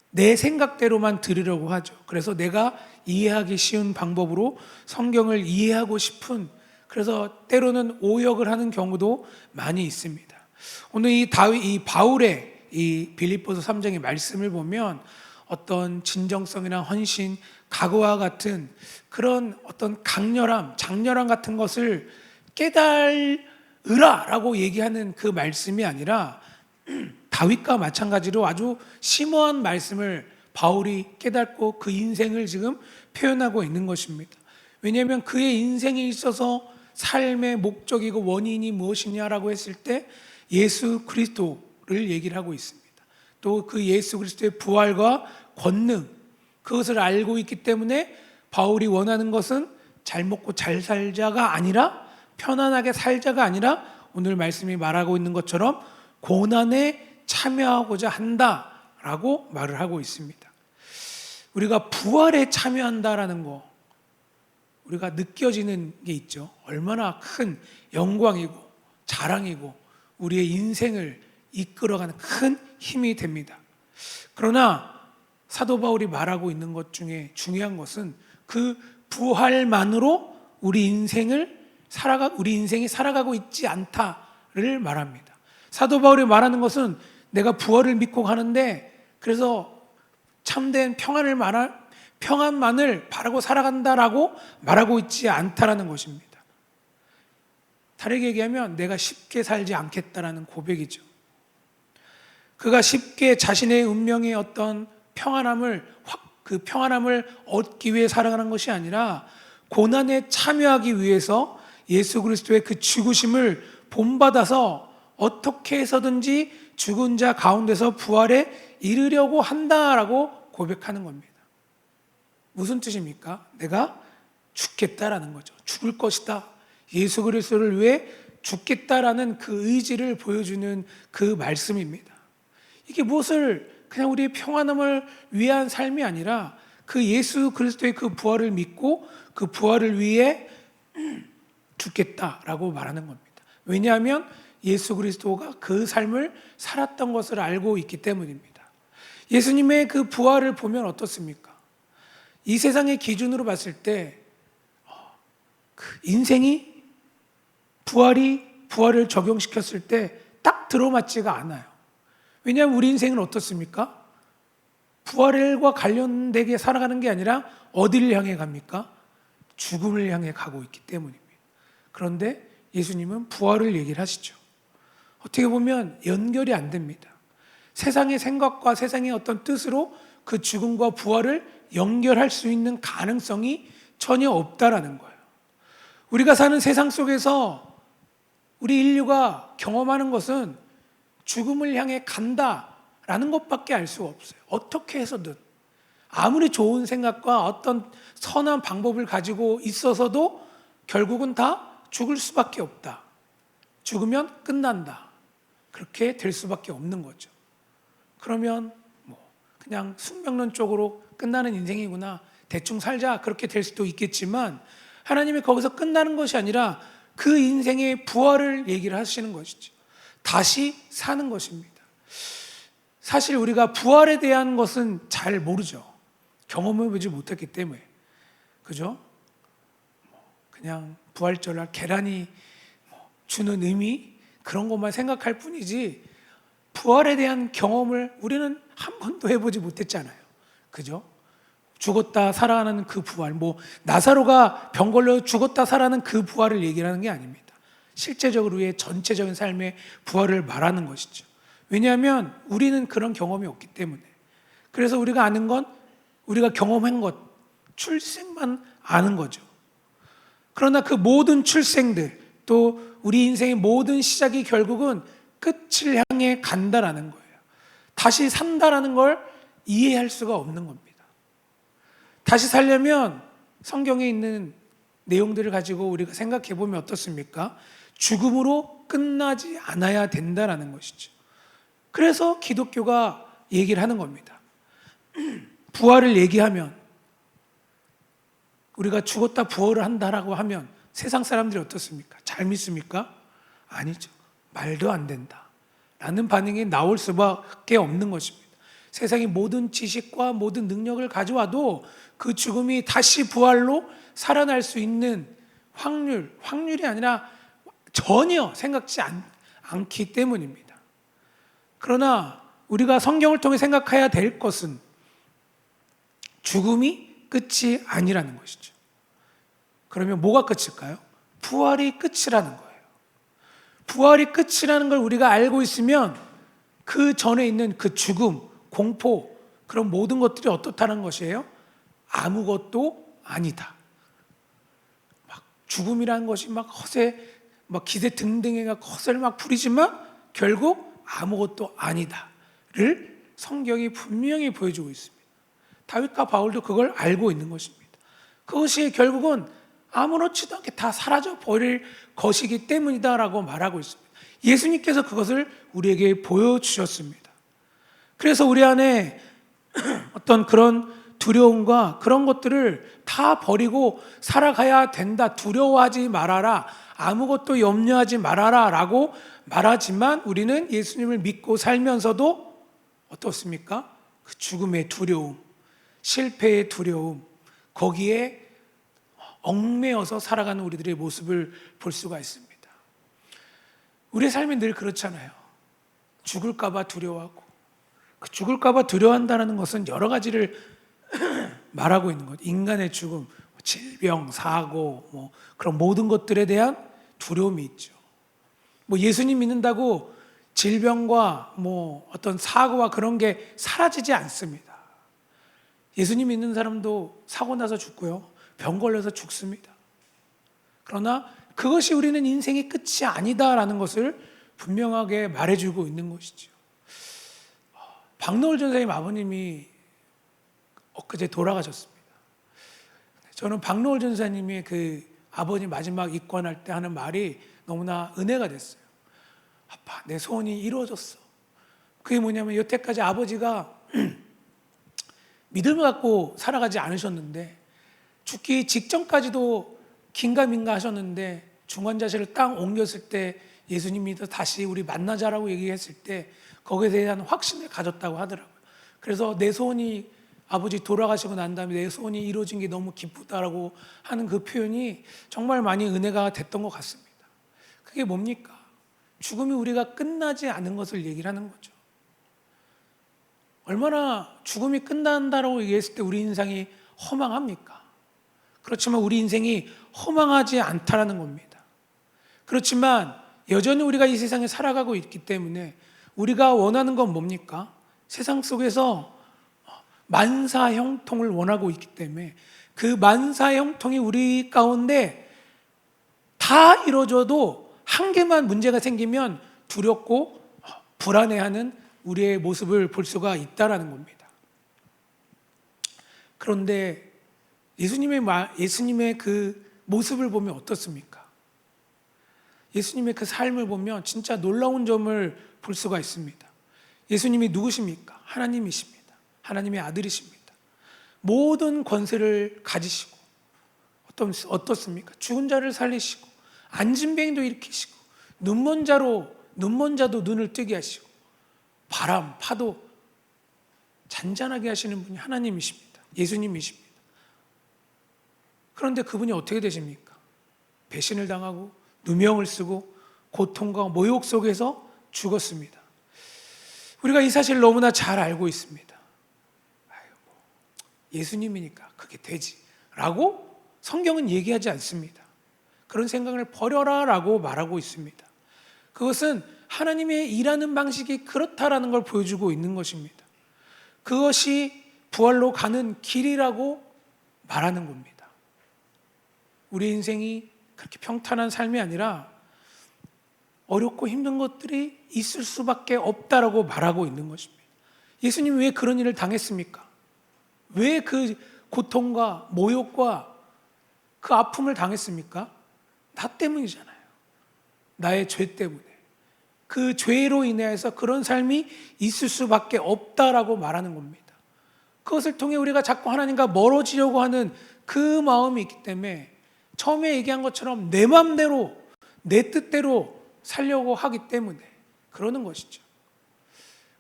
내 생각대로만 들으려고 하죠. 그래서 내가 이해하기 쉬운 방법으로 성경을 이해하고 싶은, 그래서 때로는 오역을 하는 경우도 많이 있습니다. 오늘 이 바울의 이 빌립보서 3장의 말씀을 보면 어떤 진정성이나 헌신, 각오와 같은 그런 어떤 강렬함, 장렬함 같은 것을 깨달으라라고 얘기하는 그 말씀이 아니라 다윗과 마찬가지로 아주 심오한 말씀을 바울이 깨닫고 그 인생을 지금 표현하고 있는 것입니다. 왜냐하면 그의 인생에 있어서 삶의 목적이고 원인이 무엇이냐라고 했을 때 예수 그리스도를 얘기를 하고 있습니다. 또 그 예수 그리스도의 부활과 권능, 그것을 알고 있기 때문에 바울이 원하는 것은 잘 먹고 잘 살자가 아니라, 편안하게 살자가 아니라 오늘 말씀이 말하고 있는 것처럼 고난에 참여하고자 한다라고 말을 하고 있습니다. 우리가 부활에 참여한다라는 거, 우리가 느껴지는 게 있죠. 얼마나 큰 영광이고 자랑이고 우리의 인생을 이끌어가는 큰 힘이 됩니다. 그러나 사도 바울이 말하고 있는 것 중에 중요한 것은 그 부활만으로 우리 인생이 살아가고 있지 않다를 말합니다. 사도 바울이 말하는 것은 내가 부활을 믿고 가는데 그래서 참된 평안만을 바라고 살아간다라고 말하고 있지 않다라는 것입니다. 다르게 얘기하면 내가 쉽게 살지 않겠다라는 고백이죠. 그가 쉽게 자신의 운명의 어떤 그 평안함을 얻기 위해 살아가는 것이 아니라 고난에 참여하기 위해서 예수 그리스도의 그 죽으심을 본받아서 어떻게 해서든지 죽은 자 가운데서 부활에 이르려고 한다라고 고백하는 겁니다. 무슨 뜻입니까? 내가 죽겠다라는 거죠. 죽을 것이다. 예수 그리스도를 위해 죽겠다라는 그 의지를 보여주는 그 말씀입니다. 이게 무엇을 그냥 우리의 평안함을 위한 삶이 아니라 그 예수 그리스도의 그 부활을 믿고 그 부활을 위해 죽겠다라고 말하는 겁니다. 왜냐하면 예수 그리스도가 그 삶을 살았던 것을 알고 있기 때문입니다. 예수님의 그 부활을 보면 어떻습니까? 이 세상의 기준으로 봤을 때 그 인생이 부활을 적용시켰을 때 딱 들어맞지가 않아요. 왜냐하면 우리 인생은 어떻습니까? 부활과 관련되게 살아가는 게 아니라 어디를 향해 갑니까? 죽음을 향해 가고 있기 때문입니다. 그런데 예수님은 부활을 얘기를 하시죠. 어떻게 보면 연결이 안 됩니다. 세상의 생각과 세상의 어떤 뜻으로 그 죽음과 부활을 연결할 수 있는 가능성이 전혀 없다라는 거예요. 우리가 사는 세상 속에서 우리 인류가 경험하는 것은 죽음을 향해 간다라는 것밖에 알 수가 없어요. 어떻게 해서든 아무리 좋은 생각과 어떤 선한 방법을 가지고 있어서도 결국은 다 죽을 수밖에 없다. 죽으면 끝난다. 그렇게 될 수밖에 없는 거죠. 그러면 그냥 숙명론적으로 끝나는 인생이구나. 대충 살자. 그렇게 될 수도 있겠지만 하나님이 거기서 끝나는 것이 아니라 그 인생의 부활을 얘기를 하시는 것이죠. 다시 사는 것입니다. 사실 우리가 부활에 대한 것은 잘 모르죠. 경험해보지 못했기 때문에. 그죠? 그냥 부활절날 계란이 주는 의미 그런 것만 생각할 뿐이지 부활에 대한 경험을 우리는 한 번도 해보지 못했잖아요. 그죠? 죽었다 살아나는 그 부활, 나사로가 병 걸려 죽었다 살아나는 그 부활을 얘기하는 게 아닙니다. 실제적으로 우리의 전체적인 삶의 부활을 말하는 것이죠. 왜냐하면 우리는 그런 경험이 없기 때문에. 그래서 우리가 아는 건 우리가 경험한 것, 출생만 아는 거죠. 그러나 그 모든 출생들, 또 우리 인생의 모든 시작이 결국은 끝을 향해 간다라는 거예요. 다시 산다라는 걸 이해할 수가 없는 겁니다. 다시 살려면 성경에 있는 내용들을 가지고 우리가 생각해 보면 어떻습니까? 죽음으로 끝나지 않아야 된다라는 것이죠. 그래서 기독교가 얘기를 하는 겁니다. 부활을 얘기하면 우리가 죽었다 부활을 한다라고 하면 세상 사람들이 어떻습니까? 잘 믿습니까? 아니죠. 말도 안 된다 라는 반응이 나올 수밖에 없는 것입니다. 세상의 모든 지식과 모든 능력을 가져와도 그 죽음이 다시 부활로 살아날 수 있는 확률이 아니라 전혀 생각지 않기 때문입니다. 그러나 우리가 성경을 통해 생각해야 될 것은 죽음이 끝이 아니라는 것이죠. 그러면 뭐가 끝일까요? 부활이 끝이라는 거예요. 부활이 끝이라는 걸 우리가 알고 있으면 그 전에 있는 그 죽음, 공포, 그런 모든 것들이 어떻다는 것이에요? 아무것도 아니다. 죽음이라는 것이 기세 등등해가 헛을 부리지만 결국 아무것도 아니다를 성경이 분명히 보여주고 있습니다. 다윗과 바울도 그걸 알고 있는 것입니다. 그것이 결국은 아무렇지도 않게 다 사라져 버릴 것이기 때문이다라고 말하고 있습니다. 예수님께서 그것을 우리에게 보여주셨습니다. 그래서 우리 안에 어떤 그런 두려움과 그런 것들을 다 버리고 살아가야 된다. 두려워하지 말아라. 아무것도 염려하지 말아라 라고 말하지만 우리는 예수님을 믿고 살면서도 어떻습니까? 그 죽음의 두려움, 실패의 두려움, 거기에 얽매여서 살아가는 우리들의 모습을 볼 수가 있습니다. 우리의 삶이 늘 그렇잖아요. 죽을까봐 두려워하고, 그 죽을까봐 두려워한다는 것은 여러 가지를 말하고 있는 것. 인간의 죽음, 질병, 사고, 그런 모든 것들에 대한 두려움이 있죠. 예수님 믿는다고 질병과 어떤 사고와 그런 게 사라지지 않습니다. 예수님 믿는 사람도 사고 나서 죽고요, 병 걸려서 죽습니다. 그러나 그것이 우리는 인생의 끝이 아니다라는 것을 분명하게 말해주고 있는 것이죠. 박노을 전사님 아버님이 엊그제 돌아가셨습니다. 저는 박노을 전사님의 그 아버님 마지막 입관할 때 하는 말이 너무나 은혜가 됐어요. 아빠, 내 소원이 이루어졌어. 그게 뭐냐면 여태까지 아버지가 믿음을 갖고 살아가지 않으셨는데, 죽기 직전까지도 긴가민가 하셨는데, 중환자실을 딱 옮겼을 때 예수님이 다시 우리 만나자라고 얘기했을 때 거기에 대한 확신을 가졌다고 하더라고요. 그래서 내 소원이, 아버지 돌아가시고 난 다음에 내 소원이 이루어진 게 너무 기쁘다라고 하는 그 표현이 정말 많이 은혜가 됐던 것 같습니다. 그게 뭡니까? 죽음이 우리가 끝나지 않은 것을 얘기를 하는 거죠. 얼마나 죽음이 끝난다라고 얘기했을 때 우리 인생이 허망합니까? 그렇지만 우리 인생이 허망하지 않다라는 겁니다. 그렇지만 여전히 우리가 이 세상에 살아가고 있기 때문에 우리가 원하는 건 뭡니까? 세상 속에서 만사형통을 원하고 있기 때문에 그 만사형통이 우리 가운데 다 이루어져도 한 개만 문제가 생기면 두렵고 불안해하는 우리의 모습을 볼 수가 있다라는 겁니다. 그런데 예수님의 그 모습을 보면 어떻습니까? 예수님의 그 삶을 보면 진짜 놀라운 점을 볼 수가 있습니다. 예수님이 누구십니까? 하나님이십니다. 하나님의 아들이십니다. 모든 권세를 가지시고 어떻습니까? 죽은 자를 살리시고 안진뱅이도 일으키시고 눈먼 자도 눈을 뜨게 하시고 바람, 파도 잔잔하게 하시는 분이 하나님이십니다. 예수님이십니다. 그런데 그분이 어떻게 되십니까? 배신을 당하고 누명을 쓰고 고통과 모욕 속에서 죽었습니다. 우리가 이 사실을 너무나 잘 알고 있습니다. 예수님이니까 그게 되지 라고 성경은 얘기하지 않습니다. 그런 생각을 버려라 라고 말하고 있습니다. 그것은 하나님의 일하는 방식이 그렇다라는 걸 보여주고 있는 것입니다. 그것이 부활로 가는 길이라고 말하는 겁니다. 우리 인생이 그렇게 평탄한 삶이 아니라 어렵고 힘든 것들이 있을 수밖에 없다라고 말하고 있는 것입니다. 예수님이 왜 그런 일을 당했습니까? 왜 그 고통과 모욕과 그 아픔을 당했습니까? 나 때문이잖아요. 나의 죄 때문에. 그 죄로 인해서 그런 삶이 있을 수밖에 없다라고 말하는 겁니다. 그것을 통해 우리가 자꾸 하나님과 멀어지려고 하는 그 마음이 있기 때문에 처음에 얘기한 것처럼 내 마음대로 내 뜻대로 살려고 하기 때문에 그러는 것이죠.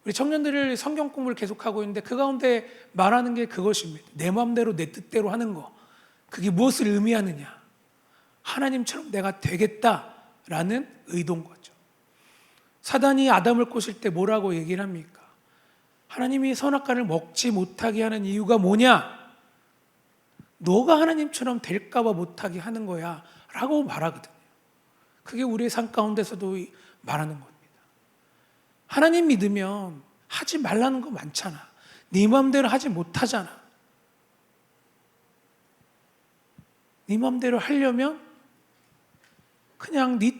우리 청년들을 성경 공부를 계속하고 있는데 그 가운데 말하는 게 그것입니다. 내 마음대로 내 뜻대로 하는 거. 그게 무엇을 의미하느냐? 하나님처럼 내가 되겠다라는 의도인 거죠. 사단이 아담을 꼬실 때 뭐라고 얘기를 합니까? 하나님이 선악과를 먹지 못하게 하는 이유가 뭐냐? 너가 하나님처럼 될까 봐 못하게 하는 거야 라고 말하거든요. 그게 우리의 삶 가운데서도 말하는 겁니다. 하나님 믿으면 하지 말라는 거 많잖아. 네 마음대로 하지 못하잖아. 네 마음대로 하려면 그냥 네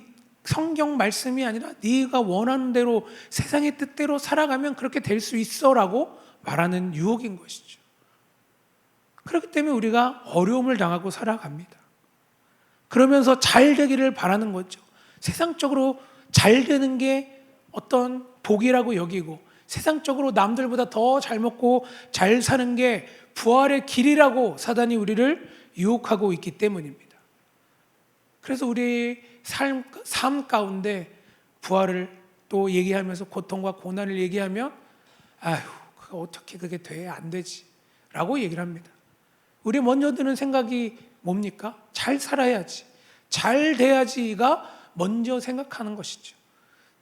성경 말씀이 아니라 네가 원하는 대로 세상의 뜻대로 살아가면 그렇게 될 수 있어라고 말하는 유혹인 것이죠. 그렇기 때문에 우리가 어려움을 당하고 살아갑니다. 그러면서 잘 되기를 바라는 거죠. 세상적으로 잘 되는 게 어떤 복이라고 여기고 세상적으로 남들보다 더 잘 먹고 잘 사는 게 부활의 길이라고 사단이 우리를 유혹하고 있기 때문입니다. 그래서 우리 삶 가운데 부활을 또 얘기하면서 고통과 고난을 얘기하면 어떻게 그게 돼? 안 되지 라고 얘기를 합니다. 우리 먼저 드는 생각이 뭡니까? 잘 살아야지, 잘 돼야지가 먼저 생각하는 것이죠.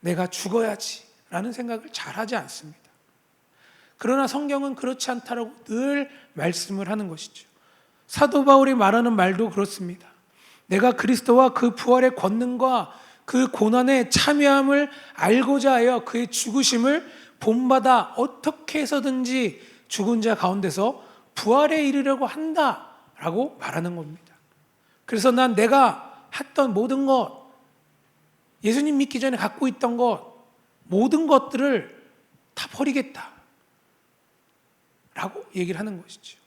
내가 죽어야지 라는 생각을 잘 하지 않습니다. 그러나 성경은 그렇지 않다라고 늘 말씀을 하는 것이죠. 사도 바울이 말하는 말도 그렇습니다. 내가 그리스도와 그 부활의 권능과 그 고난의 참여함을 알고자 하여 그의 죽으심을 본받아 어떻게 해서든지 죽은 자 가운데서 부활에 이르려고 한다라고 말하는 겁니다. 그래서 난 내가 했던 모든 것, 예수님 믿기 전에 갖고 있던 것, 모든 것들을 다 버리겠다 라고 얘기를 하는 것이죠.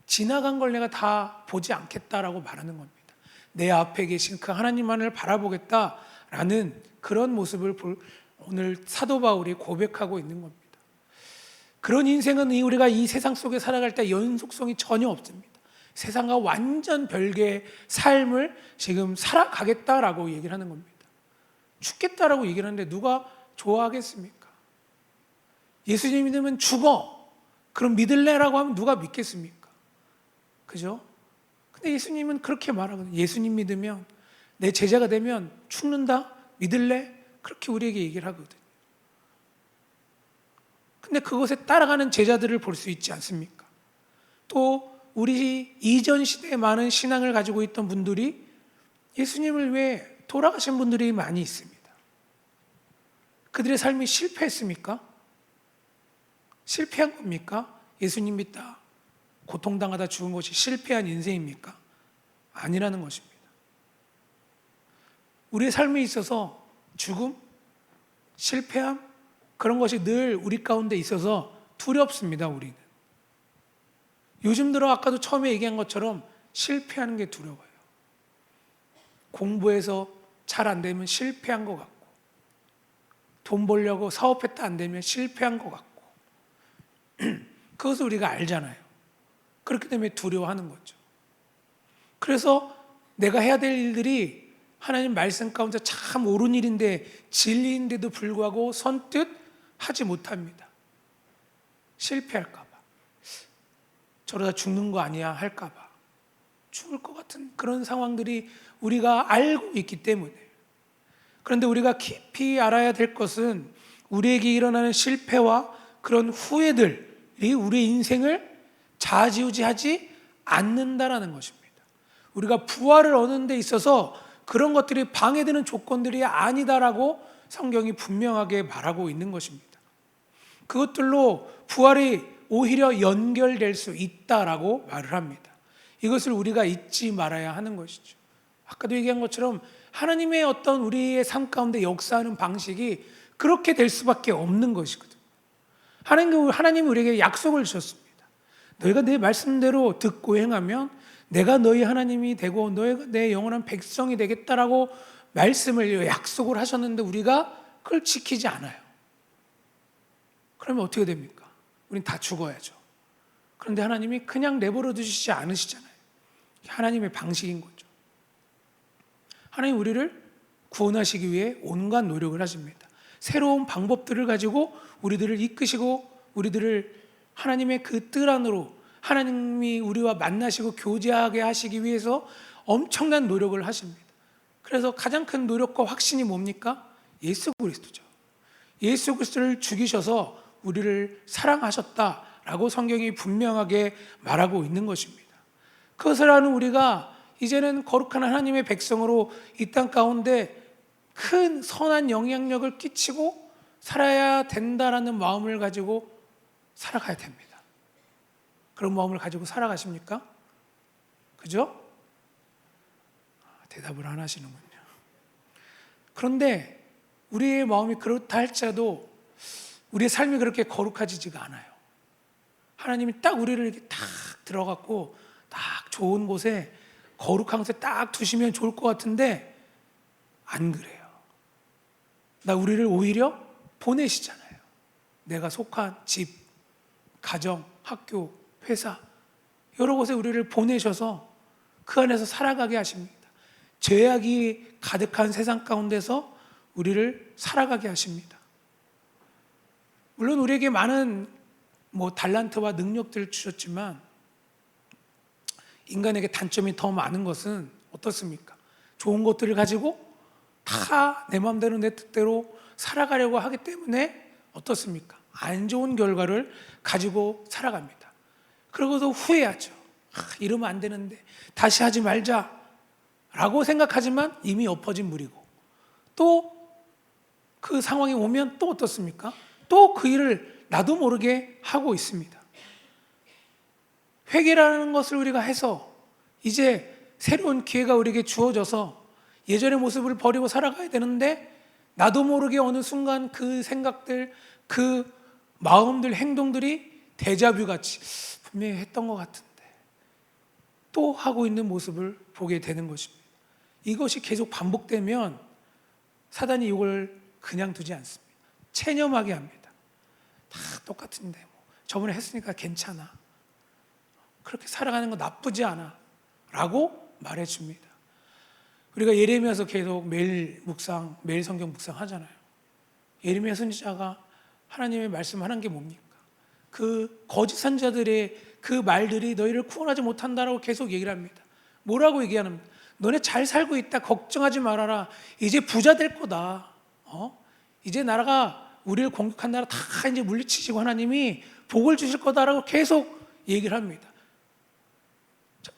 지나간 걸 내가 다 보지 않겠다라고 말하는 겁니다. 내 앞에 계신 그 하나님만을 바라보겠다라는 그런 모습을 오늘 사도 바울이 고백하고 있는 겁니다. 그런 인생은 우리가 이 세상 속에 살아갈 때 연속성이 전혀 없습니다. 세상과 완전 별개의 삶을 지금 살아가겠다라고 얘기를 하는 겁니다. 죽겠다라고 얘기를 하는데 누가 좋아하겠습니까? 예수님 믿으면 죽어. 그럼 믿을래라고 하면 누가 믿겠습니까? 그죠? 근데 예수님은 그렇게 말하거든요. 예수님 믿으면, 내 제자가 되면 죽는다? 믿을래? 그렇게 우리에게 얘기를 하거든요. 근데 그것에 따라가는 제자들을 볼 수 있지 않습니까? 또 우리 이전 시대에 많은 신앙을 가지고 있던 분들이 예수님을 위해 돌아가신 분들이 많이 있습니다. 그들의 삶이 실패했습니까? 실패한 겁니까? 예수님 믿다 고통당하다 죽은 것이 실패한 인생입니까? 아니라는 것입니다. 우리의 삶에 있어서 죽음, 실패함, 그런 것이 늘 우리 가운데 있어서 두렵습니다. 우리는 요즘 들어 아까도 처음에 얘기한 것처럼 실패하는 게 두려워요. 공부해서 잘 안 되면 실패한 것 같고, 돈 벌려고 사업했다 안 되면 실패한 것 같고, 그것을 우리가 알잖아요. 그렇기 때문에 두려워하는 거죠. 그래서 내가 해야 될 일들이 하나님 말씀 가운데 참 옳은 일인데 진리인데도 불구하고 선뜻 하지 못합니다. 실패할까 봐, 저러다 죽는 거 아니야 할까 봐, 죽을 것 같은 그런 상황들이 우리가 알고 있기 때문에. 그런데 우리가 깊이 알아야 될 것은 우리에게 일어나는 실패와 그런 후회들이 우리 인생을 좌지우지하지 않는다라는 것입니다. 우리가 부활을 얻는 데 있어서 그런 것들이 방해되는 조건들이 아니다라고 성경이 분명하게 말하고 있는 것입니다. 그것들로 부활이 오히려 연결될 수 있다라고 말을 합니다. 이것을 우리가 잊지 말아야 하는 것이죠. 아까도 얘기한 것처럼 하나님의 어떤 우리의 삶 가운데 역사하는 방식이 그렇게 될 수밖에 없는 것이거든요. 하나님이 우리에게 약속을 주셨습니다. 너희가 내 말씀대로 듣고 행하면 내가 너희 하나님이 되고 너희가 내 영원한 백성이 되겠다라고 말씀을 약속을 하셨는데 우리가 그걸 지키지 않아요. 그러면 어떻게 됩니까? 우린 다 죽어야죠. 그런데 하나님이 그냥 내버려 두시지 않으시잖아요. 하나님의 방식인 거죠. 하나님 우리를 구원하시기 위해 온갖 노력을 하십니다. 새로운 방법들을 가지고 우리들을 이끄시고 우리들을 하나님의 그 뜰 안으로, 하나님이 우리와 만나시고 교제하게 하시기 위해서 엄청난 노력을 하십니다. 그래서 가장 큰 노력과 확신이 뭡니까? 예수 그리스도죠. 예수 그리스도를 죽이셔서 우리를 사랑하셨다라고 성경이 분명하게 말하고 있는 것입니다. 그것을 아는 우리가 이제는 거룩한 하나님의 백성으로 이 땅 가운데 큰 선한 영향력을 끼치고 살아야 된다라는 마음을 가지고 살아가야 됩니다. 그런 마음을 가지고 살아가십니까? 그죠? 대답을 안 하시는군요. 그런데 우리의 마음이 그렇다 할지라도 우리의 삶이 그렇게 거룩하지가 않아요. 하나님이 딱 우리를 이렇게 딱 들어갔고 딱 좋은 곳에 거룩한 곳에 딱 두시면 좋을 것 같은데 안 그래요. 우리를 오히려 보내시잖아요. 내가 속한 집, 가정, 학교, 회사 여러 곳에 우리를 보내셔서 그 안에서 살아가게 하십니다. 죄악이 가득한 세상 가운데서 우리를 살아가게 하십니다. 물론 우리에게 많은 달란트와 능력들을 주셨지만 인간에게 단점이 더 많은 것은 어떻습니까? 좋은 것들을 가지고 다 내 마음대로 내 뜻대로 살아가려고 하기 때문에 어떻습니까? 안 좋은 결과를 가지고 살아갑니다. 그러고서 후회하죠. 이러면 안 되는데 다시 하지 말자 라고 생각하지만 이미 엎어진 물이고, 또 그 상황이 오면 또 어떻습니까? 또 그 일을 나도 모르게 하고 있습니다. 회개라는 것을 우리가 해서 이제 새로운 기회가 우리에게 주어져서 예전의 모습을 버리고 살아가야 되는데, 나도 모르게 어느 순간 그 생각들, 그 마음들, 행동들이 데자뷰 같이 분명히 했던 것 같은데 또 하고 있는 모습을 보게 되는 것입니다. 이것이 계속 반복되면 사단이 이걸 그냥 두지 않습니다. 체념하게 합니다. 다 똑같은데 뭐 저번에 했으니까 괜찮아, 그렇게 살아가는 거 나쁘지 않아 라고 말해줍니다. 우리가 예레미야서 계속 매일 성경 묵상 하잖아요. 예레미야 선지자가 하나님의 말씀하는 게 뭡니까? 그 거짓 선지자들의 그 말들이 너희를 구원하지 못한다라고 계속 얘기를 합니다. 뭐라고 얘기하는? 너네 잘 살고 있다, 걱정하지 말아라, 이제 부자 될 거다, 이제 나라가, 우리를 공격한 나라 다 이제 물리치시고 하나님이 복을 주실 거다라고 계속 얘기를 합니다.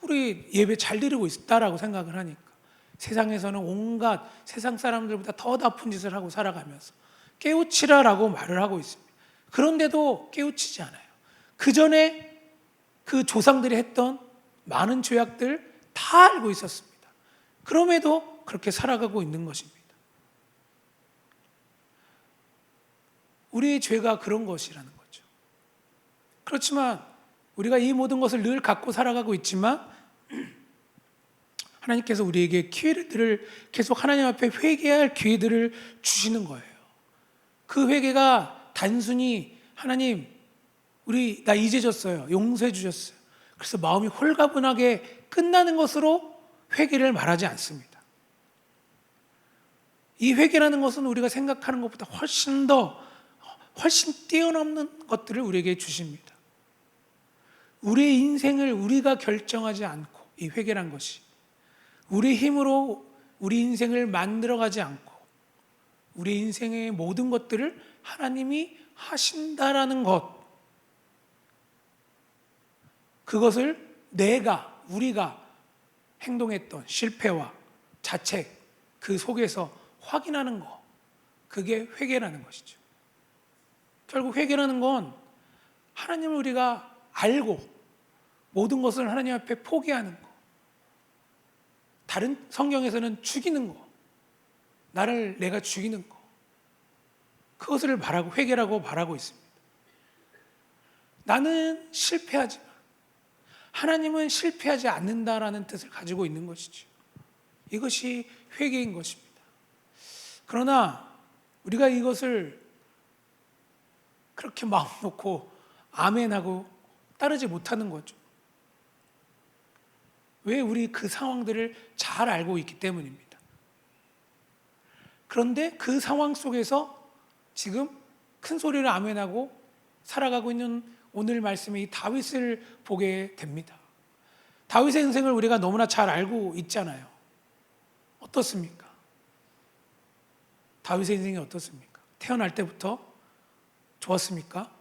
우리 예배 잘 드리고 있다라고 생각을 하니까 세상에서는 온갖 세상 사람들보다 더 나쁜 짓을 하고 살아가면서 깨우치라라고 말을 하고 있습니다. 그런데도 깨우치지 않아요. 그 전에 그 조상들이 했던 많은 죄악들 다 알고 있었습니다. 그럼에도 그렇게 살아가고 있는 것입니다. 우리의 죄가 그런 것이라는 거죠. 그렇지만 우리가 이 모든 것을 늘 갖고 살아가고 있지만 하나님께서 우리에게 기회들을 계속 하나님 앞에 회개할 기회들을 주시는 거예요. 그 회개가 단순히 하나님 나 이제 졌어요, 용서해 주셨어요, 그래서 마음이 홀가분하게 끝나는 것으로 회개를 말하지 않습니다. 이 회개라는 것은 우리가 생각하는 것보다 훨씬 뛰어넘는 것들을 우리에게 주십니다. 우리의 인생을 우리가 결정하지 않고, 이 회개란 것이 우리 힘으로 우리 인생을 만들어가지 않고 우리 인생의 모든 것들을 하나님이 하신다라는 것, 그것을 우리가 행동했던 실패와 자책 그 속에서 확인하는 것, 그게 회개라는 것이죠. 결국 회개라는 건 하나님을 우리가 알고 모든 것을 하나님 앞에 포기하는 것, 다른 성경에서는 죽이는 거, 나를 내가 죽이는 거, 그것을 회개라고 말하고 있습니다. 나는 실패하지만 하나님은 실패하지 않는다라는 뜻을 가지고 있는 것이죠. 이것이 회개인 것입니다. 그러나 우리가 이것을 그렇게 마음 놓고 아멘하고 따르지 못하는 거죠. 왜? 우리 그 상황들을 잘 알고 있기 때문입니다. 그런데 그 상황 속에서 지금 큰 소리를 아멘하고 살아가고 있는 오늘 말씀의 이 다윗을 보게 됩니다. 다윗의 인생을 우리가 너무나 잘 알고 있잖아요. 어떻습니까? 다윗의 인생이 어떻습니까? 태어날 때부터 좋았습니까?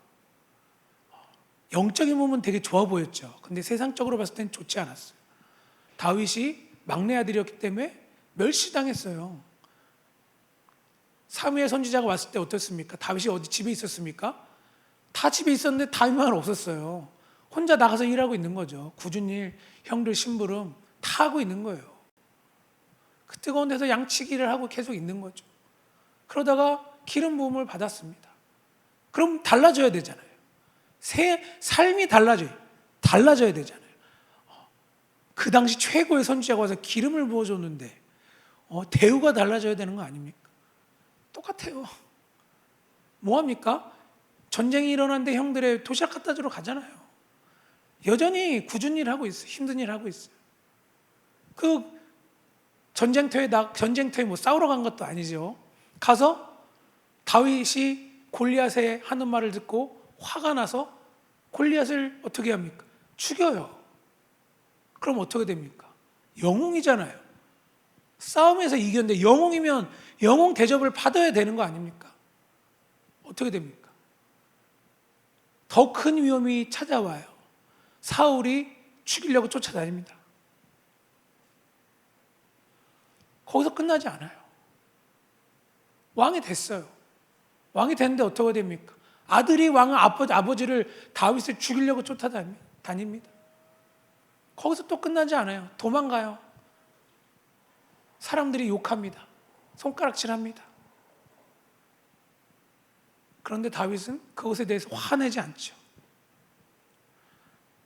영적인 몸은 되게 좋아 보였죠. 근데 세상적으로 봤을 땐 좋지 않았어요. 다윗이 막내 아들이었기 때문에 멸시당했어요. 사무엘 선지자가 왔을 때 어떻습니까? 다윗이 어디 집에 있었습니까? 다 집에 있었는데 다윗만 없었어요. 혼자 나가서 일하고 있는 거죠. 굳은 일, 형들 심부름 다 하고 있는 거예요. 그 뜨거운 데서 양치기를 하고 계속 있는 거죠. 그러다가 기름 부음을 받았습니다. 그럼 달라져야 되잖아요. 삶이 달라져야 되잖아요. 그 당시 최고의 선지자가 와서 기름을 부어줬는데 대우가 달라져야 되는 거 아닙니까? 똑같아요. 뭐합니까? 전쟁이 일어났는데 형들의 도시락 갖다 주러 가잖아요. 여전히 굳은 일 하고 있어요. 힘든 일 하고 있어요. 그 전쟁터에 뭐 싸우러 간 것도 아니죠. 가서 다윗이 골리앗의 하는 말을 듣고 화가 나서 골리앗을 어떻게 합니까? 죽여요. 그럼 어떻게 됩니까? 영웅이잖아요. 싸움에서 이겼는데 영웅이면 영웅 대접을 받아야 되는 거 아닙니까? 어떻게 됩니까? 더 큰 위험이 찾아와요. 사울이 죽이려고 쫓아다닙니다. 거기서 끝나지 않아요. 왕이 됐어요. 왕이 됐는데 어떻게 됩니까? 아들이 왕을 아버지를 다윗을 죽이려고 쫓아다닙니다. 거기서 또 끝나지 않아요. 도망가요. 사람들이 욕합니다. 손가락질합니다. 그런데 다윗은 그것에 대해서 화내지 않죠.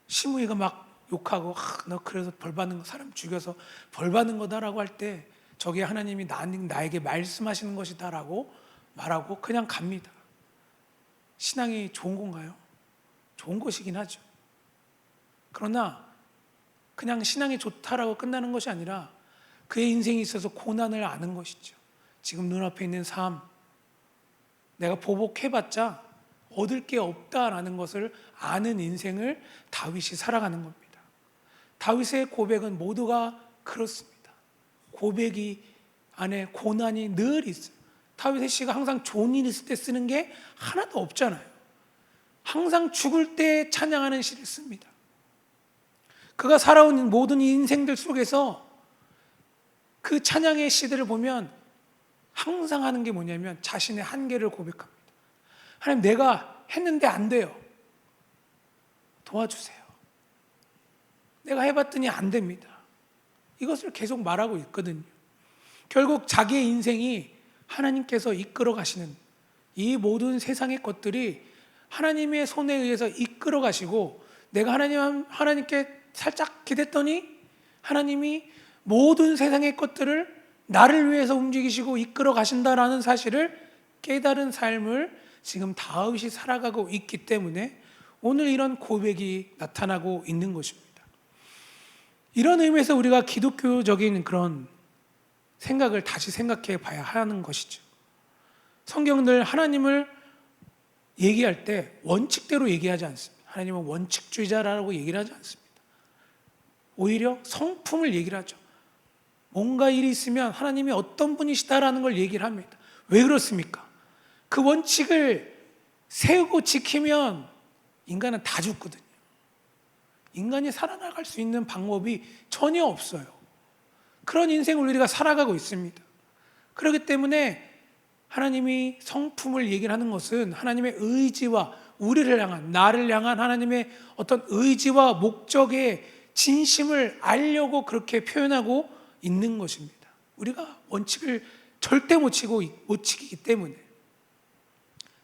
시므이가 막 욕하고 너 그래서 벌받는 거 사람 죽여서 벌받는 거다라고 할 때 저게 하나님이 나에게 말씀하시는 것이다라고 말하고 그냥 갑니다. 신앙이 좋은 건가요? 좋은 것이긴 하죠. 그러나 그냥 신앙이 좋다라고 끝나는 것이 아니라 그의 인생에 있어서 고난을 아는 것이죠. 지금 눈앞에 있는 삶, 내가 보복해봤자 얻을 게 없다라는 것을 아는 인생을 다윗이 살아가는 겁니다. 다윗의 고백은 모두가 그렇습니다. 고백이 안에 고난이 늘 있어요. 다윗의 시가 항상 좋은 일 있을 때 쓰는 게 하나도 없잖아요. 항상 죽을 때 찬양하는 시를 씁니다. 그가 살아온 모든 인생들 속에서 그 찬양의 시들을 보면 항상 하는 게 뭐냐면 자신의 한계를 고백합니다. 하나님, 내가 했는데 안 돼요. 도와주세요. 내가 해봤더니 안 됩니다. 이것을 계속 말하고 있거든요. 결국 자기의 인생이 하나님께서 이끌어 가시는 이 모든 세상의 것들이 하나님의 손에 의해서 이끌어 가시고 내가 하나님께 살짝 기댔더니 하나님이 모든 세상의 것들을 나를 위해서 움직이시고 이끌어 가신다라는 사실을 깨달은 삶을 지금 다윗이 살아가고 있기 때문에 오늘 이런 고백이 나타나고 있는 것입니다. 이런 의미에서 우리가 기독교적인 그런 생각을 다시 생각해 봐야 하는 것이죠. 성경들 하나님을 얘기할 때 원칙대로 얘기하지 않습니다. 하나님은 원칙주의자라고 얘기를 하지 않습니다. 오히려 성품을 얘기를 하죠. 뭔가 일이 있으면 하나님이 어떤 분이시다라는 걸 얘기를 합니다. 왜 그렇습니까? 그 원칙을 세우고 지키면 인간은 다 죽거든요. 인간이 살아나갈 수 있는 방법이 전혀 없어요. 그런 인생을 우리가 살아가고 있습니다. 그렇기 때문에 하나님이 성품을 얘기를 하는 것은 하나님의 의지와 우리를 향한, 나를 향한 하나님의 어떤 의지와 목적의 진심을 알려고 그렇게 표현하고 있는 것입니다. 우리가 원칙을 절대 못 지키기 때문에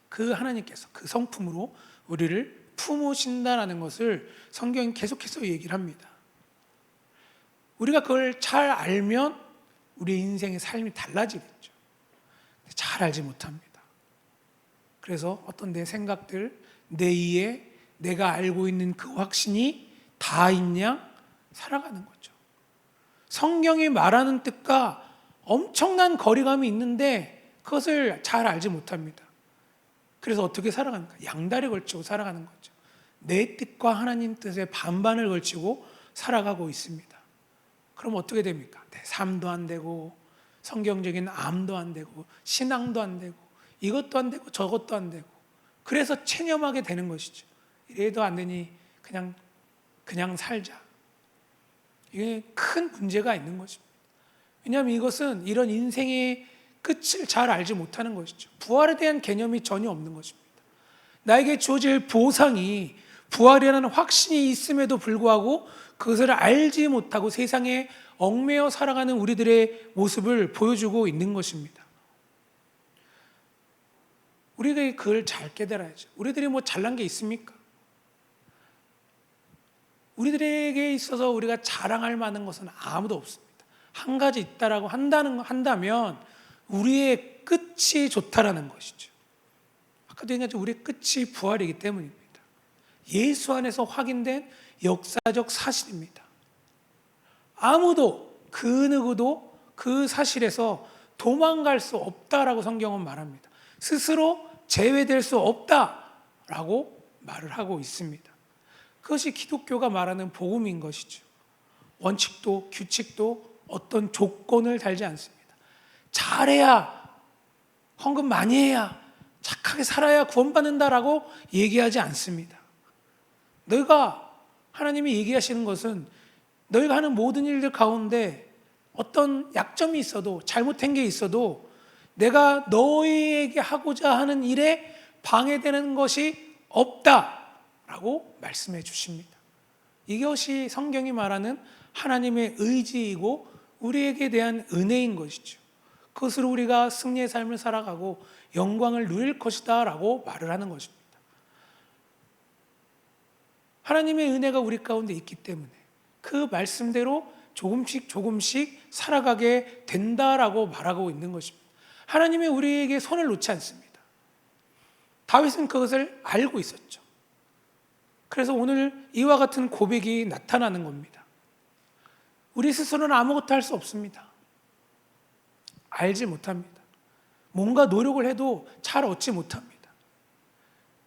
그 하나님께서 그 성품으로 우리를 품으신다라는 것을 성경이 계속해서 얘기를 합니다. 우리가 그걸 잘 알면 우리 인생의 삶이 달라지겠죠. 잘 알지 못합니다. 그래서 어떤 내 생각들, 내 이해, 내가 알고 있는 그 확신이 다인 양 살아가는 거죠. 성경이 말하는 뜻과 엄청난 거리감이 있는데 그것을 잘 알지 못합니다. 그래서 어떻게 살아가는가? 양다리 걸치고 살아가는 거죠. 내 뜻과 하나님 뜻에 반반을 걸치고 살아가고 있습니다. 그럼 어떻게 됩니까? 내 삶도 안 되고 성경적인 암도 안 되고 신앙도 안 되고 이것도 안 되고 저것도 안 되고 그래서 체념하게 되는 것이죠. 이래도 안 되니 그냥 살자. 이게 큰 문제가 있는 것입니다. 왜냐하면 이것은 이런 인생의 끝을 잘 알지 못하는 것이죠. 부활에 대한 개념이 전혀 없는 것입니다. 나에게 주어질 보상이 부활이라는 확신이 있음에도 불구하고 그것을 알지 못하고 세상에 얽매여 살아가는 우리들의 모습을 보여주고 있는 것입니다. 우리가 그걸 잘 깨달아야죠. 우리들이 뭐 잘난 게 있습니까? 우리들에게 있어서 우리가 자랑할 만한 것은 아무도 없습니다. 한 가지 있다라고 한다면 우리의 끝이 좋다라는 것이죠. 아까도 얘기했죠. 우리의 끝이 부활이기 때문입니다. 예수 안에서 확인된 역사적 사실입니다. 아무도 그 누구도 그 사실에서 도망갈 수 없다라고 성경은 말합니다. 스스로 제외될 수 없다라고 말을 하고 있습니다. 그것이 기독교가 말하는 복음인 것이죠. 원칙도 규칙도 어떤 조건을 달지 않습니다. 잘해야, 헌금 많이 해야, 착하게 살아야 구원받는다라고 얘기하지 않습니다. 너희가 하나님이 얘기하시는 것은 너희가 하는 모든 일들 가운데 어떤 약점이 있어도 잘못된 게 있어도 내가 너희에게 하고자 하는 일에 방해되는 것이 없다라고 말씀해 주십니다. 이것이 성경이 말하는 하나님의 의지이고 우리에게 대한 은혜인 것이죠. 그것으로 우리가 승리의 삶을 살아가고 영광을 누릴 것이다 라고 말을 하는 것입니다. 하나님의 은혜가 우리 가운데 있기 때문에 그 말씀대로 조금씩 살아가게 된다라고 말하고 있는 것입니다. 하나님이 우리에게 손을 놓지 않습니다. 다윗은 그것을 알고 있었죠. 그래서 오늘 이와 같은 고백이 나타나는 겁니다. 우리 스스로는 아무것도 할 수 없습니다. 알지 못합니다. 뭔가 노력을 해도 잘 얻지 못합니다.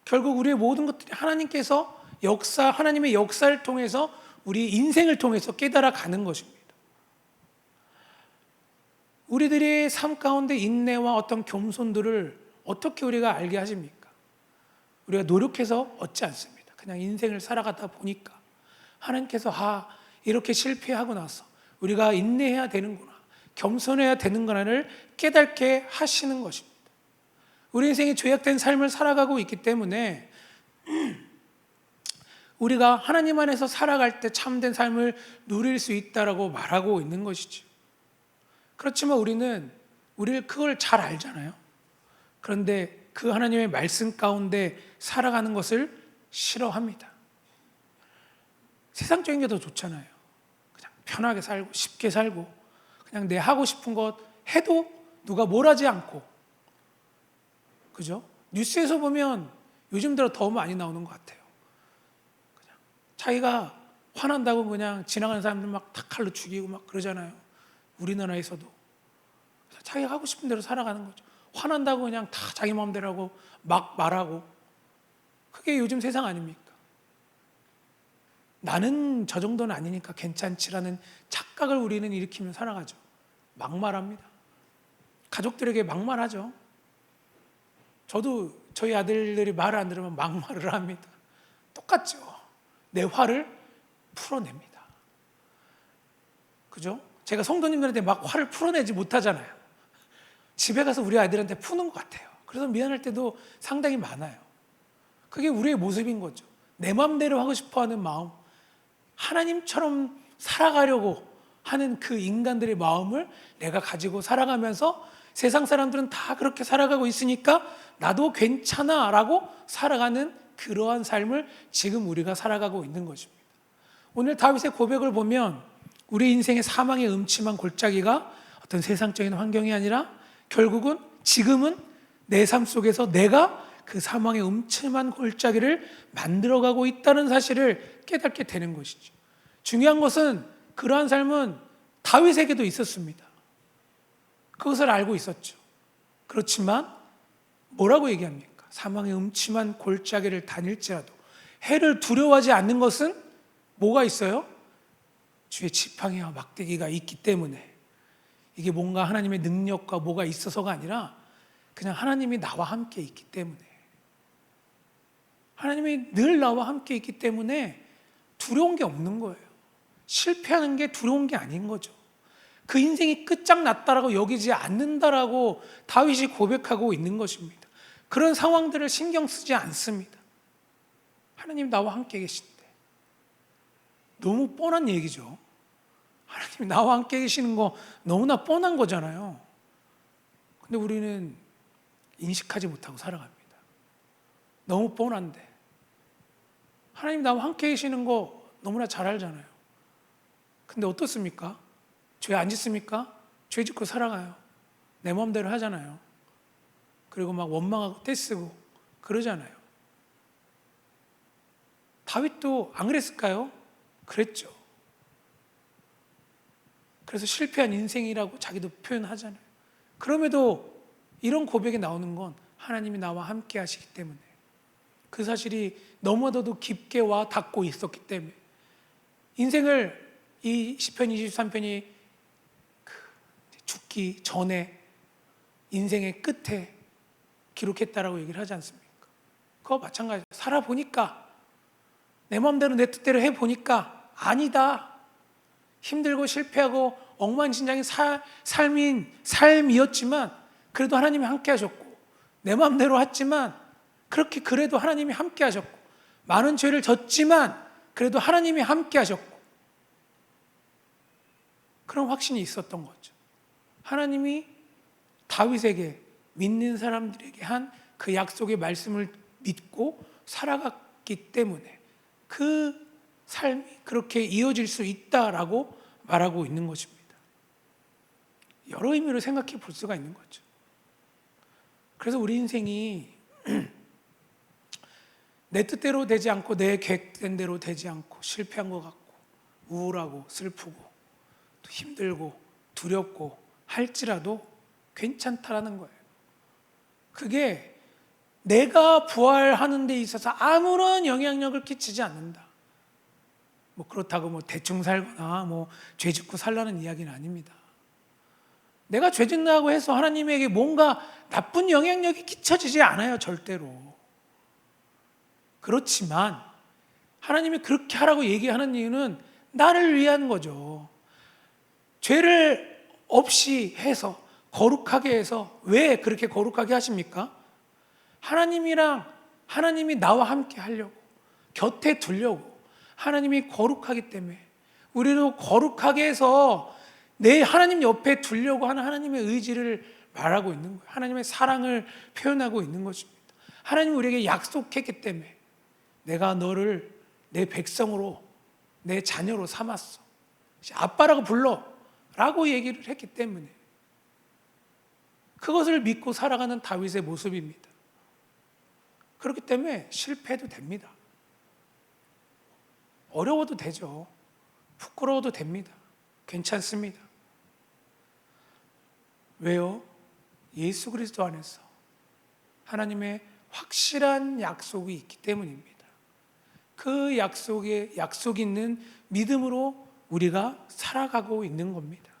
결국 우리의 모든 것들이 하나님께서 하나님의 역사를 통해서 우리 인생을 통해서 깨달아 가는 것입니다. 우리들의 삶 가운데 인내와 어떤 겸손들을 어떻게 우리가 알게 하십니까? 우리가 노력해서 얻지 않습니다. 그냥 인생을 살아가다 보니까 하나님께서 이렇게 실패하고 나서 우리가 인내해야 되는구나, 겸손해야 되는구나를 깨닫게 하시는 것입니다. 우리 인생이 죄악된 삶을 살아가고 있기 때문에 우리가 하나님 안에서 살아갈 때 참된 삶을 누릴 수 있다라고 말하고 있는 것이죠. 그렇지만 우리를 그걸 잘 알잖아요. 그런데 그 하나님의 말씀 가운데 살아가는 것을 싫어합니다. 세상적인 게 더 좋잖아요. 그냥 편하게 살고 쉽게 살고 그냥 내 하고 싶은 것 해도 누가 뭘 하지 않고, 그죠? 뉴스에서 보면 요즘 들어 더 많이 나오는 것 같아요. 그냥 자기가 화난다고 그냥 지나가는 사람들 막 다 칼로 죽이고 막 그러잖아요. 우리나라에서도 자기가 하고 싶은 대로 살아가는 거죠. 화난다고 그냥 다 자기 마음대로 하고 막 말하고, 그게 요즘 세상 아닙니까? 나는 저 정도는 아니니까 괜찮지라는 착각을 우리는 일으키며 살아가죠. 막말합니다. 가족들에게 막말하죠. 저도 저희 아들들이 말을 안 들으면 막말을 합니다. 똑같죠. 내 화를 풀어냅니다. 그죠? 제가 성도님들한테 막 화를 풀어내지 못하잖아요. 집에 가서 우리 아이들한테 푸는 것 같아요. 그래서 미안할 때도 상당히 많아요. 그게 우리의 모습인 거죠. 내 마음대로 하고 싶어하는 마음, 하나님처럼 살아가려고 하는 그 인간들의 마음을 내가 가지고 살아가면서 세상 사람들은 다 그렇게 살아가고 있으니까 나도 괜찮아 라고 살아가는 그러한 삶을 지금 우리가 살아가고 있는 것입니다. 오늘 다윗의 고백을 보면 우리 인생의 사망의 음침한 골짜기가 어떤 세상적인 환경이 아니라 결국은 지금은 내 삶 속에서 내가 그 사망의 음침한 골짜기를 만들어가고 있다는 사실을 깨닫게 되는 것이죠. 중요한 것은 그러한 삶은 다윗에게도 있었습니다. 그것을 알고 있었죠. 그렇지만 뭐라고 얘기합니까? 사망의 음침한 골짜기를 다닐지라도 해를 두려워하지 않는 것은 뭐가 있어요? 주의 지팡이와 막대기가 있기 때문에, 이게 뭔가 하나님의 능력과 뭐가 있어서가 아니라 그냥 하나님이 나와 함께 있기 때문에, 하나님이 늘 나와 함께 있기 때문에 두려운 게 없는 거예요. 실패하는 게 두려운 게 아닌 거죠. 그 인생이 끝장났다라고 여기지 않는다라고 다윗이 고백하고 있는 것입니다. 그런 상황들을 신경 쓰지 않습니다. 하나님 나와 함께 계신데, 너무 뻔한 얘기죠. 하나님이 나와 함께 계시는 거 너무나 뻔한 거잖아요. 근데 우리는 인식하지 못하고 살아갑니다. 너무 뻔한데 하나님 나와 함께 계시는 거 너무나 잘 알잖아요. 근데 어떻습니까? 죄 안 짓습니까? 죄 짓고 살아가요. 내 마음대로 하잖아요. 그리고 막 원망하고 떼쓰고 그러잖아요. 다윗도 안 그랬을까요? 그랬죠. 그래서 실패한 인생이라고 자기도 표현하잖아요. 그럼에도 이런 고백이 나오는 건 하나님이 나와 함께 하시기 때문에, 그 사실이 너무나도 깊게 와 닿고 있었기 때문에, 인생을 이 시편 23편이 죽기 전에 인생의 끝에 기록했다라고 얘기를 하지 않습니까? 그거 마찬가지예요. 살아보니까 내 마음대로 내 뜻대로 해보니까 아니다. 힘들고 실패하고 엉망진창인 삶이었지만 그래도 하나님이 함께 하셨고, 내 마음대로 했지만 그래도 하나님이 함께 하셨고, 많은 죄를 졌지만 그래도 하나님이 함께 하셨고, 그런 확신이 있었던 거죠. 하나님이 다윗에게, 믿는 사람들에게 한 그 약속의 말씀을 믿고 살아갔기 때문에 그 삶이 그렇게 이어질 수 있다라고 말하고 있는 것입니다. 여러 의미로 생각해 볼 수가 있는 거죠. 그래서 우리 인생이 내 뜻대로 되지 않고 내 계획된 대로 되지 않고 실패한 것 같고 우울하고 슬프고 또 힘들고 두렵고 할지라도 괜찮다라는 거예요. 그게 내가 부활하는 데 있어서 아무런 영향력을 끼치지 않는다. 그렇다고 대충 살거나 죄 짓고 살라는 이야기는 아닙니다. 내가 죄 짓는다고 해서 하나님에게 뭔가 나쁜 영향력이 끼쳐지지 않아요, 절대로. 그렇지만 하나님이 그렇게 하라고 얘기하는 이유는 나를 위한 거죠. 죄를 없이 해서, 거룩하게 해서. 왜 그렇게 거룩하게 하십니까? 하나님이 나와 함께 하려고, 곁에 두려고. 하나님이 거룩하기 때문에 우리도 거룩하게 해서 내 하나님 옆에 두려고 하는 하나님의 의지를 말하고 있는 거예요. 하나님의 사랑을 표현하고 있는 것입니다. 하나님이 우리에게 약속했기 때문에 내가 너를 내 백성으로, 내 자녀로 삼았어. 아빠라고 불러 라고 얘기를 했기 때문에 그것을 믿고 살아가는 다윗의 모습입니다. 그렇기 때문에 실패해도 됩니다. 어려워도 되죠. 부끄러워도 됩니다. 괜찮습니다. 왜요? 예수 그리스도 안에서 하나님의 확실한 약속이 있기 때문입니다. 그 약속 있는 믿음으로 우리가 살아가고 있는 겁니다.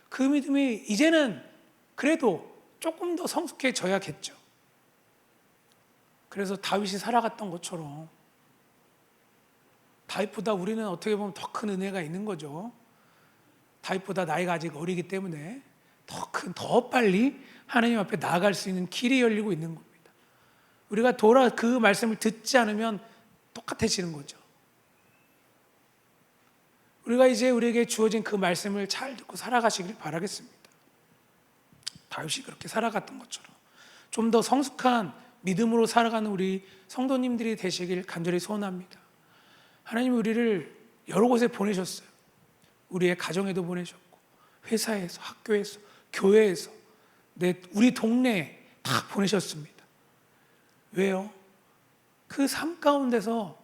그 믿음이 이제는 그래도 조금 더 성숙해져야겠죠. 그래서 다윗이 살아갔던 것처럼 다윗보다 우리는 어떻게 보면 더 큰 은혜가 있는 거죠. 다윗보다 나이가 아직 어리기 때문에 더 빨리 하나님 앞에 나아갈 수 있는 길이 열리고 있는 겁니다. 우리가 그 말씀을 듣지 않으면 똑같아지는 거죠. 우리가 이제 우리에게 주어진 그 말씀을 잘 듣고 살아가시길 바라겠습니다. 다윗이 그렇게 살아갔던 것처럼 좀 더 성숙한 믿음으로 살아가는 우리 성도님들이 되시길 간절히 소원합니다. 하나님이 우리를 여러 곳에 보내셨어요. 우리의 가정에도 보내셨고, 회사에서, 학교에서, 교회에서, 우리 동네에 다 보내셨습니다. 왜요? 그 삶 가운데서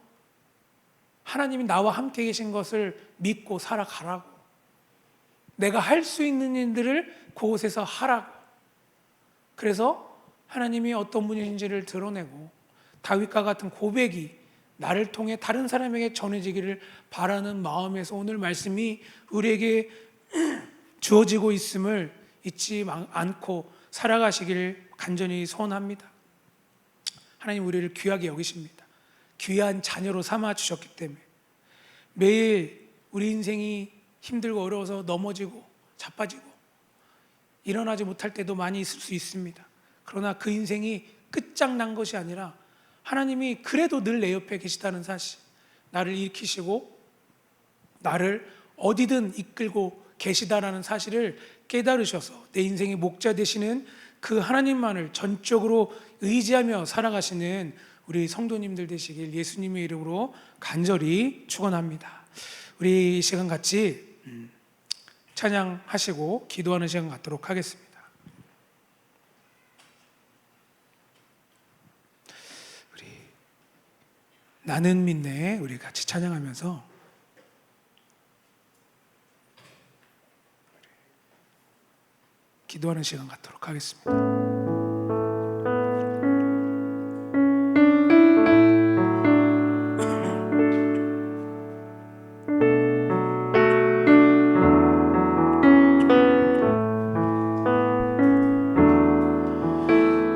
하나님이 나와 함께 계신 것을 믿고 살아가라고, 내가 할 수 있는 일들을 그곳에서 하라고. 그래서 하나님이 어떤 분이신지를 드러내고 다윗과 같은 고백이 나를 통해 다른 사람에게 전해지기를 바라는 마음에서 오늘 말씀이 우리에게 주어지고 있음을 잊지 않고 살아가시길 간절히 소원합니다. 하나님 우리를 귀하게 여기십니다. 귀한 자녀로 삼아 주셨기 때문에 매일 우리 인생이 힘들고 어려워서 넘어지고 자빠지고 일어나지 못할 때도 많이 있을 수 있습니다. 그러나 그 인생이 끝장난 것이 아니라 하나님이 그래도 늘 내 옆에 계시다는 사실, 나를 일으키시고 나를 어디든 이끌고 계시다라는 사실을 깨달으셔서 내 인생의 목자 되시는 그 하나님만을 전적으로 의지하며 살아가시는 우리 성도님들 되시길 예수님의 이름으로 간절히 축원합니다. 우리 이 시간 같이 찬양하시고 기도하는 시간 갖도록 하겠습니다. 우리 나는 믿네 우리 같이 찬양하면서 기도하는 시간 갖도록 하겠습니다.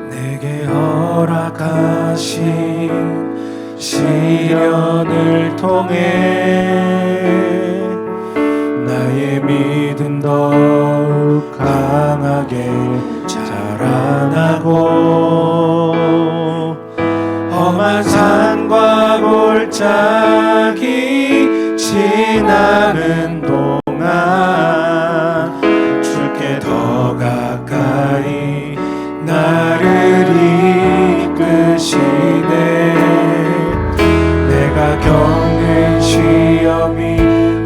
내게 허락하신 시련을 통해 나의 믿음 더욱 강하게 자라나고 험한 산과 골짜기 지나는 동안 주께 더 가까이 나를 이끄시네. 내가 겪는 시험이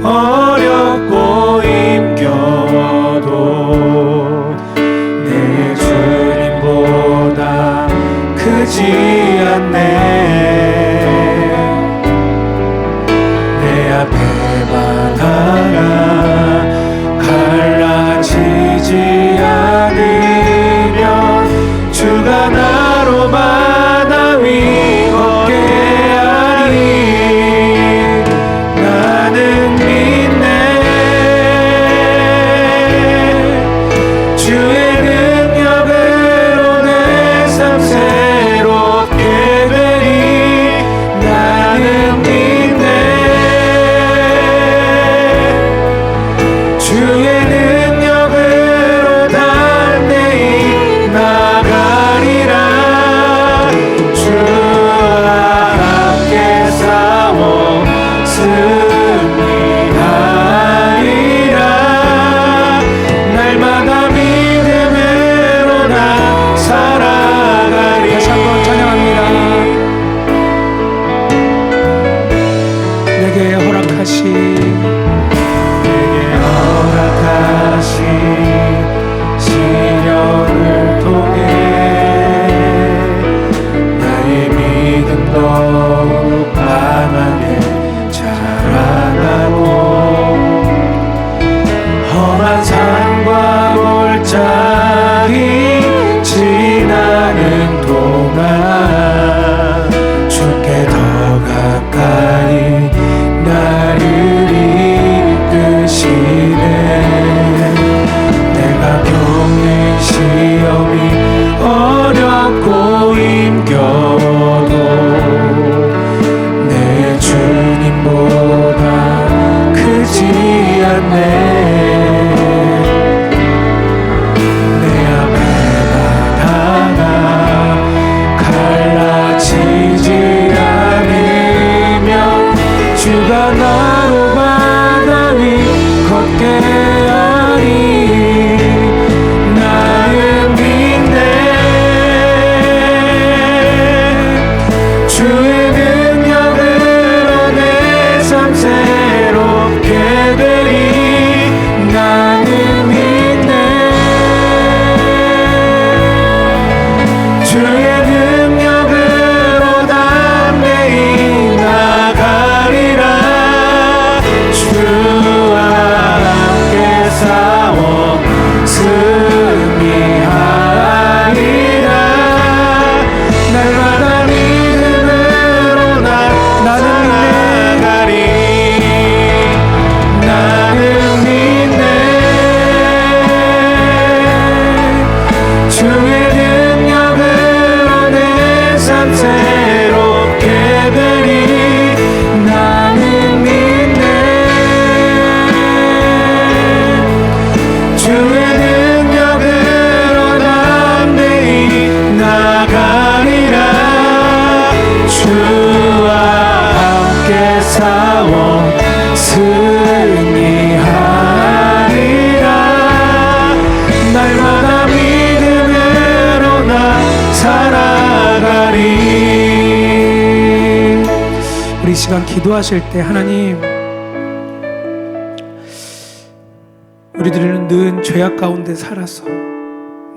어렵고 힘겨워도 내 주님보다 크지 않네. 내 앞에 바다가 갈라지지 않으면 주가 나로 바다 위 걷게 하리. 나는 믿네. 주의 능력으로 내 삶 새롭게 되리. 나는 믿네. 주의 능력으로 담대히 나가리라. 주와 함께 싸워 승리하리라. 날마다 믿음으로 나 살아가리. 다시 한번 찬양합니다. 내게 허락하신 시련을 통해 나의 믿음 더욱 강하게 자라나고 험한 산과 골짜기 지나는 동안 주께 더 가까이 나를 이끄시네. 내가 겪는 시험이 어렵고 힘겨워도 내 주님보다 크지 않네. 내 앞에 바다가 갈라지지 않으면 주가 나로 바다 위 걷게 하리. 나는 믿네. 주의 능력으로 내 삶 새롭게 되리. 나는 믿네. 주의 능력으로 담대히 나가리라. 주와 함께 싸워 승리하리라. 날마다 믿음으로 나는 나가리. 나는 믿네. 주의 능력으로 내 삶 새롭게 되리. 나는 믿네. 주의 능력으로 담대히 나가리라. 주와 함께 싸워 승리하리라. 날마다 믿음으로 나 살아가리. 우리 이 시간 기도하실 때 하나님, 우리들은 늘 죄악 가운데 살아서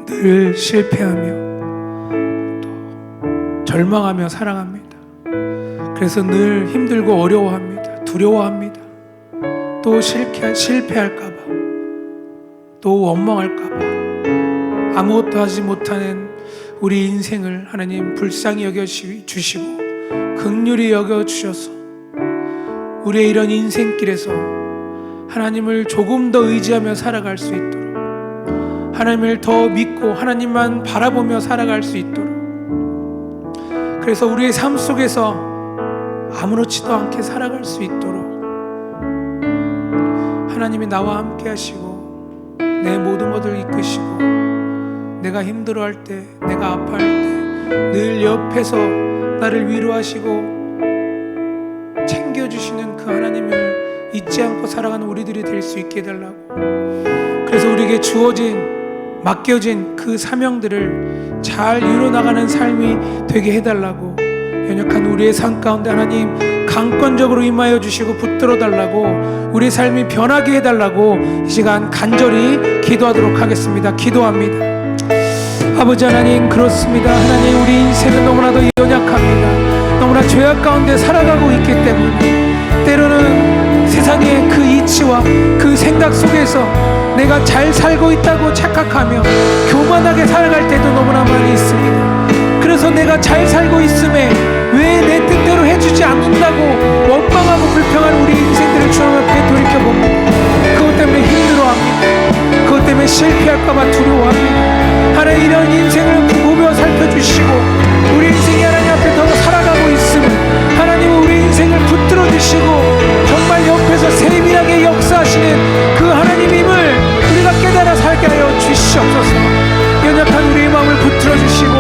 늘 실패하며 또 절망하며 살아갑니다. 그래서 늘 힘들고 어려워합니다. 두려워합니다. 또 실패할까봐, 또 원망할까봐 아무것도 하지 못하는 우리 인생을 하나님 불쌍히 여겨주시고 긍휼히 여겨주셔서 우리의 이런 인생길에서 하나님을 조금 더 의지하며 살아갈 수 있도록, 하나님을 더 믿고 하나님만 바라보며 살아갈 수 있도록 그래서 우리의 삶 속에서 아무렇지도 않게 살아갈 수 있도록 하나님이 나와 함께 하시고 내 모든 것을 이끄시고 내가 힘들어할 때, 내가 아파할 때 늘 옆에서 나를 위로하시고 챙겨주시는 그 하나님을 잊지 않고 살아가는 우리들이 될 수 있게 해달라고. 그래서 우리에게 주어진, 맡겨진 그 사명들을 잘 이뤄나가는 삶이 되게 해달라고. 연약한 우리의 삶 가운데 하나님 강권적으로 임하여 주시고 붙들어 달라고, 우리의 삶이 변하게 해달라고 이 시간 간절히 기도하도록 하겠습니다. 기도합니다. 아버지 하나님, 그렇습니다. 하나님, 우리 인생은 너무나도 연약합니다. 너무나 죄악 가운데 살아가고 있기 때문에 때로는 세상의 그 이치와 그 생각 속에서 내가 잘 살고 있다고 착각하며 교만하게 살아갈 때도 너무나 많이 있습니다. 그래서 내가 잘 살고 있음에 왜 내 뜻대로 해주지 않는다고 원망하고 불평하는 우리 인생들을 주님 앞에 돌이켜봅니다. 그것 때문에 힘들어합니다. 그것 때문에 실패할까봐 두려워합니다. 하나님, 이런 인생을 보며 살펴주시고 우리 인생이 하나님 앞에 더 살아가고 있음을, 하나님은 우리 인생을 붙들어 주시고 정말 옆에서 세밀하게 역사하시는 그 하나님임을 우리가 깨달아 살게 하여 주시옵소서. 연약한 우리의 마음을 붙들어 주시고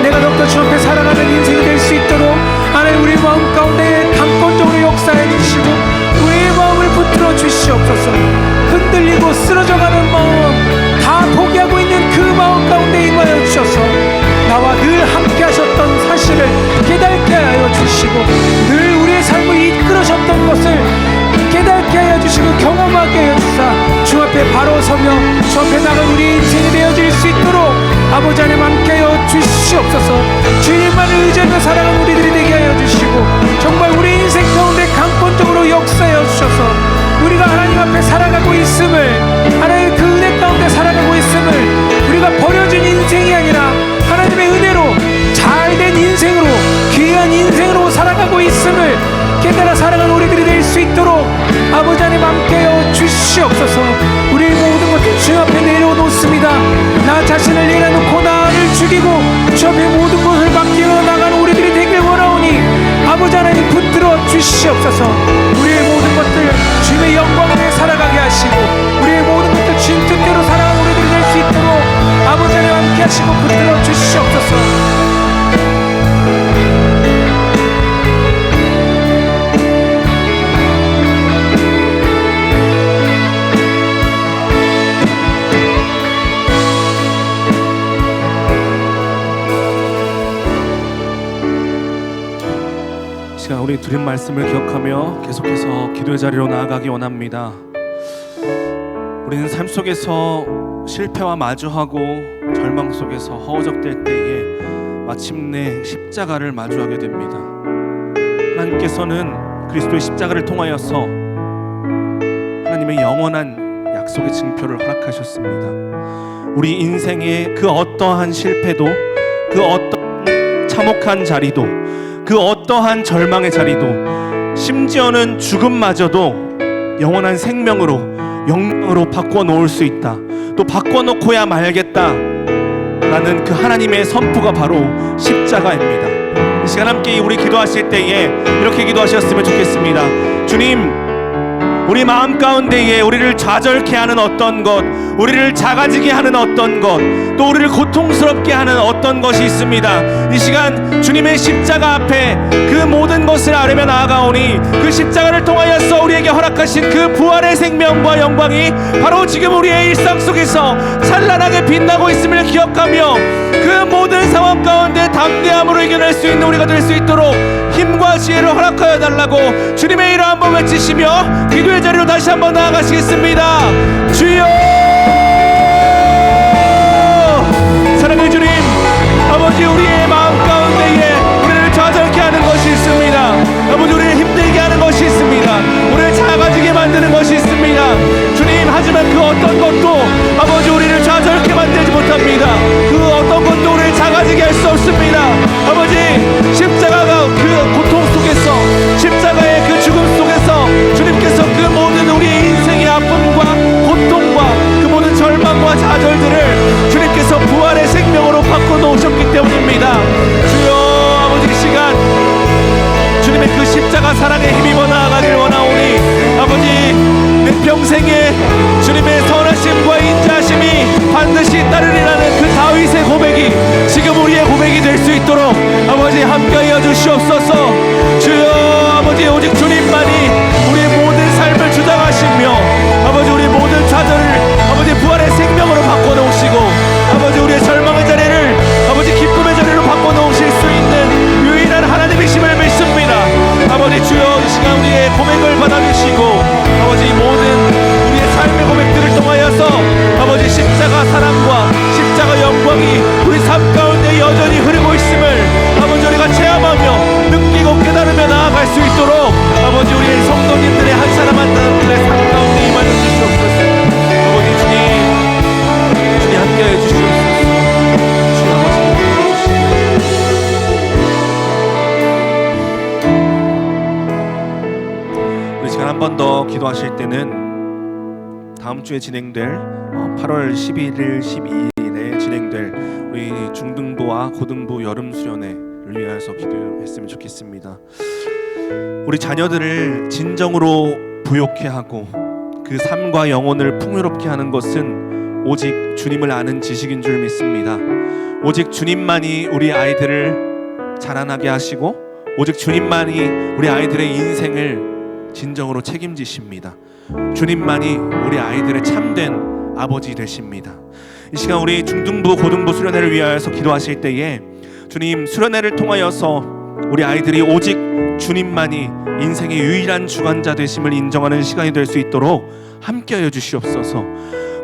내가 더욱더 주 앞에 살아가는 인생이 될 수 있도록 하나님, 우리 마음 가운데 강권적으로 역사해 주시고 우리의 마음을 붙들어 주시옵소서. 흔들리고 쓰러져가는 마음, 다 포기하고 있는 그 마음 가운데 임하여 주셔서 나와 늘 함께 하셨던 사실을 깨닫게 하여 주시고 늘 우리의 삶을 이끌으셨던 것을 깨닫게 하여 주시고 경험하게 하여 주사 주 앞에 바로 서며 주 앞에 나간 우리 인생이 되어질 수 있도록 아버지 하나님 함께 하여 주시옵소서. 주님만을 의지하며 살아가는 우리들이 되게 하여 주시고 정말 우리 인생 가운데 강권적으로 역사하여 주셔서 우리가 하나님 앞에 살아가고 있음을, 하나님의 그 은혜 가운데 살아가고 있음을, 우리가 버려진 인생이 아니라 하나님의 은혜로 잘된 인생으로, 귀한 인생으로 살아가고 있음을 깨달아 살아가는 우리들이 될 수 있도록 아버지 하나님 함께하여 주시옵소서. 우리의 모든 것을 주 앞에 내려놓습니다. 나 자신을 내려놓고 나를 죽이고 주 앞에 모든 것을 맡기며 나가는 우리들이 되길 원하오니 아버지 하나님 붙들어 주시옵소서. 우리의 모든 것들 주님의 영광 안에 살아가게 하시고 우리의 모든 것들 주님 뜻대로 살아가는 우리들이 될 수 있도록 아버지 하나님 함께 하시고 붙들어 주시옵소서. 우리 드린 말씀을 기억하며 계속해서 기도의 자리로 나아가기 원합니다. 우리는 삶 속에서 실패와 마주하고 절망 속에서 허우적될 때에 마침내 십자가를 마주하게 됩니다. 하나님께서는 그리스도의 십자가를 통하여서 하나님의 영원한 약속의 증표를 허락하셨습니다. 우리 인생의 그 어떠한 실패도, 그 어떠한 참혹한 자리도, 그 어떠한 절망의 자리도, 심지어는 죽음마저도 영원한 생명으로, 영광으로 바꿔 놓을 수 있다. 또 바꿔 놓고야 말겠다 라는 그 하나님의 선포가 바로 십자가입니다. 이 시간 함께 우리 기도하실 때에 이렇게 기도하셨으면 좋겠습니다. 주님, 우리 마음 가운데에 우리를 좌절케 하는 어떤 것, 우리를 작아지게 하는 어떤 것, 또 우리를 고통스럽게 하는 어떤 것이 있습니다. 이 시간 주님의 십자가 앞에 그 모든 것을 아뢰며 나아가오니 그 십자가를 통하여서 우리에게 허락하신 그 부활의 생명과 영광이 바로 지금 우리의 일상 속에서 찬란하게 빛나고 있음을 기억하며 그 모든 상황 가운데 담대함으로 이겨낼 수 있는 우리가 될 수 있도록 힘과 지혜를 허락하여 달라고 주님의 이름 한번 외치시며 기도의 자리로 다시 한번 나아가시겠습니다. 주여! 사랑의 주님, 아버지, 우리의 마음 가운데에 우리를 좌절케 하는 것이 있습니다. 아버지, 우리를 힘들게 하는 것이 있습니다. 우리를 작아지게 만드는 것이 있습니다. 주님, 하지만 그 어떤 것도 아버지 우리를 좌절케 만들지 못합니다. 그 어떤 것도 우리를 작아지게 할 수 없습니다. 아버지, 십자가가 그 고통 속에서, 십자가의 그 죽음 속에서 주님께서 그 모든 우리의 인생의 아픔과 고통과 그 모든 절망과 좌절들을 주님께서 부활의 생명으로 바꿔 놓으셨기 때문입니다. 주여, 십자가 사랑에 힘입어 나아가길 원하오니 아버지 내 평생에 주님의 선하심과 인자하심이 반드시 따르리라는 그 다윗의 고백이 지금 우리의 고백이 될 수 있도록 아버지 함께하여 주시옵소서. 주여 아버지 오직 주님만이 우리의 모든 삶을 주장하시며 아버지 우리 모든 좌절을 아버지 부활의 생명으로 바꿔놓으시고 아버지 우리의 절망의 자리를 아버지 기쁨의 자리로 바꿔놓으실 수 있는 유일한 하나님이심을 믿습니다. 아버지 주여 이 시간 우리의 고백을 받아주시고 아버지 모든 우리의 삶의 고백들을 통하여서 아버지 십자가 사랑과 십자가 영광이 우리 삶 가운데 여전히 흐르고 있음을 아버지 우리가 체험하며 느끼고 깨달으며 나아갈 수 있도록 아버지 우리의 성도님들의 한 사람 한 사람들의 삶 가운데 임하여 주시옵소서. 아버지 주님 함께해 주시옵소서. 주님 아버지 함께해 주시옵소서. 우리 시간 한 번 더 기도하실 때는 다음 주에 진행될 8월 11일, 12일에 진행될 우리 중등부와 고등부 여름 수련회를 위해서 기도했으면 좋겠습니다. 우리 자녀들을 진정으로 부욕케 하고 그 삶과 영혼을 풍요롭게 하는 것은 오직 주님을 아는 지식인 줄 믿습니다. 오직 주님만이 우리 아이들을 자라나게 하시고 오직 주님만이 우리 아이들의 인생을 진정으로 책임지십니다. 주님만이 우리 아이들의 참된 아버지 되십니다. 이 시간 우리 중등부 고등부 수련회를 위하여서 기도하실 때에 주님 수련회를 통하여서 우리 아이들이 오직 주님만이 인생의 유일한 주관자 되심을 인정하는 시간이 될 수 있도록 함께하여 주시옵소서.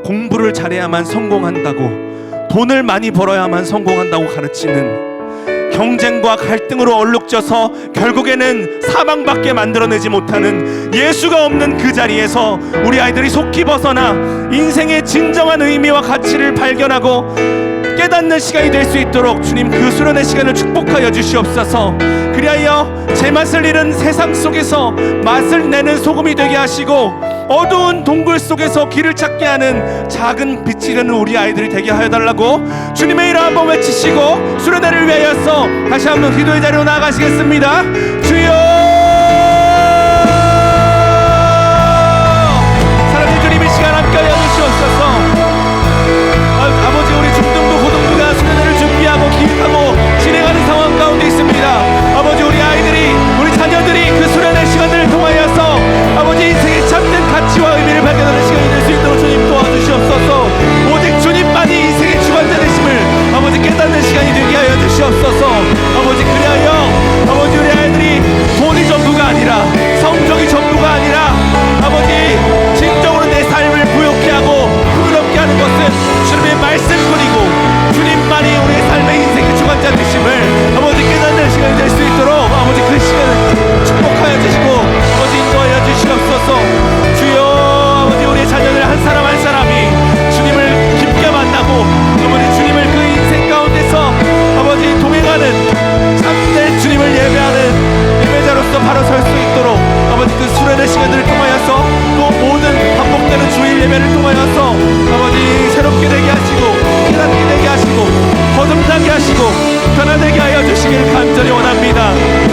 공부를 잘해야만 성공한다고 돈을 많이 벌어야만 성공한다고 가르치는 경쟁과 갈등으로 얼룩져서 결국에는 사망밖에 만들어내지 못하는 예수가 없는 그 자리에서 우리 아이들이 속히 벗어나 인생의 진정한 의미와 가치를 발견하고 깨닫는 시간이 될 수 있도록 주님 그 수련의 시간을 축복하여 주시옵소서. 그리하여 제맛을 잃은 세상 속에서 맛을 내는 소금이 되게 하시고 어두운 동굴 속에서 길을 찾게 하는 작은 빛이 되는 우리 아이들이 되게 하여 달라고 주님의 이름 한번 외치시고 수련회를 위하여서 다시 한번 기도의 자리로 나아가시겠습니다. 주여 사랑의 주님 이 시간 함께하여 주시옵소서. 아버지 우리 중등부 고등부가 수련회를 준비하고 기획하고 진행하는 상황 가운데 있습니다. 아버지 우리 아이들이 우리 자녀들이 그 수련회 시간을 통하여서 아버지 인생의 참된 가치와 의미를 발견하는 시간이 될 수 있도록 주님 도와주시옵소서. 오직 주님만이 인생의 주관자 되심을 아버지 깨닫는 시간이 되게 하여 주시옵소서. 아버지 그리하여 아버지 우리 아이들이 돈이 전부가 아니라 성적이 전부가 아니라 아버지 진정으로 내 삶을 부욕케 하고 부끄럽게 하는 것은 주님의 말씀뿐이고 주님만이 우리의 삶의 인생의 주관자 되심을 아버지 깨닫는 시간이 될 수 있도록 아버지 그 시간을 축복하여 주시고 아버지 인도하여 주시옵소서. 주여 아버지 우리의 자녀들 한 사람 한 사람이 주님을 깊게 만나고 아버지 주님을 그 인생 가운데서 아버지 동행하는 참된 주님을 예배하는 예배자로서 바로 설 수 있도록 아버지 그 수련의 시간들을 통하여서 또 모든 반복되는 주일 예배를 통하여서 아버지 새롭게 되게 하시고 깨닫게 되게 하시고 거듭나게 하시고 변화되게 하여 주시길 간절히 원합니다.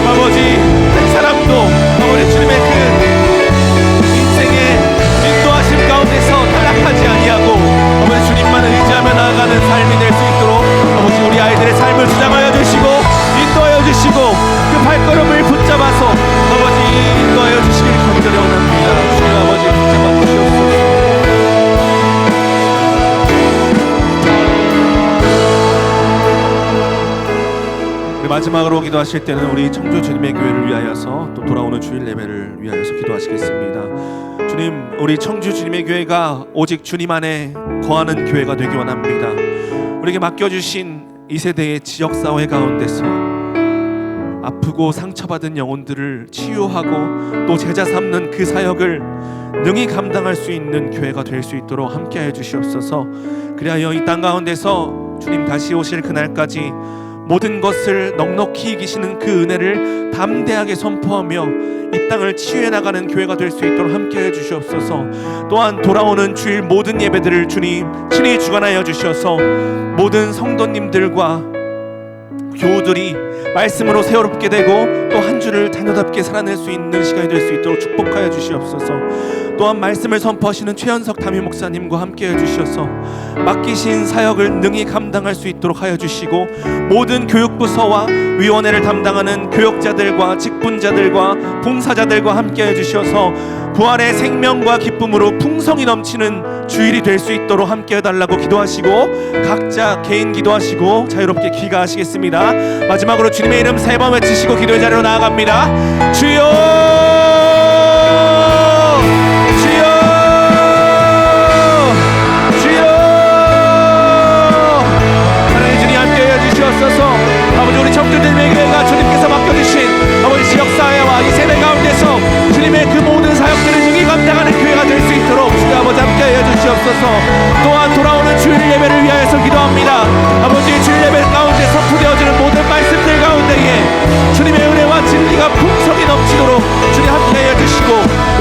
아버지 한 사람도 아버지 주님의 그 인생의 인도하심 가운데서 탈락하지 아니하고 아버지 주님만을 의지하며 나아가는 삶이 될 수 있도록 아버지 우리 아이들의 삶을 주장하여 주시고 인도하여 주시고 그 발걸음을 붙잡아서 아버지 인도하여 주시길 간절히 원합니다. 주님 아버지 붙잡아 주시옵소서. 마지막으로 기도하실 때는 우리 청주 주님의 교회를 위하여서 또 돌아오는 주일 예배를 위하여서 기도하시겠습니다. 주님 우리 청주 주님의 교회가 오직 주님 안에 거하는 교회가 되기 원합니다. 우리에게 맡겨주신 이 세대의 지역사회 가운데서 아프고 상처받은 영혼들을 치유하고 또 제자 삼는 그 사역을 능히 감당할 수 있는 교회가 될 수 있도록 함께해 주시옵소서. 그리하여 이 땅 가운데서 주님 다시 오실 그날까지 모든 것을 넉넉히 이기시는 그 은혜를 담대하게 선포하며 이 땅을 치유해 나가는 교회가 될 수 있도록 함께해 주시옵소서. 또한 돌아오는 주일 모든 예배들을 주님 친히 주관하여 주셔서 모든 성도님들과 교우들이 말씀으로 새롭게 되고 또 한 주를 자녀답게 살아낼 수 있는 시간이 될 수 있도록 축복하여 주시옵소서. 또한 말씀을 선포하시는 최현석 담임 목사님과 함께해 주셔서 맡기신 사역을 능히 감당할 수 있도록 하여 주시고, 모든 교육부서와 위원회를 담당하는 교역자들과 직분자들과 봉사자들과 함께해 주셔서 부활의 생명과 기쁨으로 풍성이 넘치는 주일이 될 수 있도록 함께해 달라고 기도하시고, 각자 개인 기도하시고 자유롭게 귀가하시겠습니다. 마지막으로 주님의 이름 3번 외치시고 기도의 자리로 나아갑니다. 주여, 주여, 주여. 하나님 주님 함께해 주시옵소서. 아버지, 우리 청주들의 교회가 주님께서 맡겨주신 아버지 지역사회와 이 세대 가운데서 주님의 그 모든 사역들을 능히 감당하는 교회가 될 수 있도록 주여 아버지 함께해 주시옵소서. 또한 돌아오는 주일 예배를 위하여서 기도합니다. 아버지, 주일 예배 가운데 선포되어지는 모든 말씀들 가운데에 주님의 은혜와 진리가 풍성히 넘치도록 주님 함께해 주시고,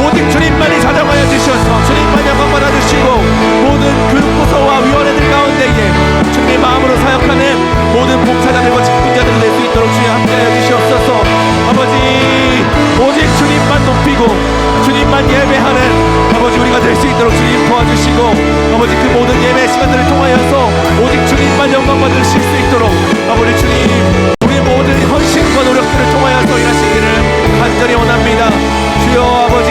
오직 주님만이 자정하여 주셔서 주님만 영광 받아주시고, 모든 교육부서와 위원회들 가운데에 주님의 마음으로 사역하는 모든 봉사자들과 직분자들이 될 수 있도록 주님 함께해 주시옵소서. 아버지, 오직 주님만 높이고 주님만 예배하는 아버지 우리가 될 수 있도록 주님 도와주시고, 아버지 그 모든 예배 시간들을 통하여서 오직 주님만 영광 받으실 수 있도록 아버지 주님, 우리의 모든 헌신과 노력들을 통하여서 일하시기를 간절히 원합니다. 주여 아버지,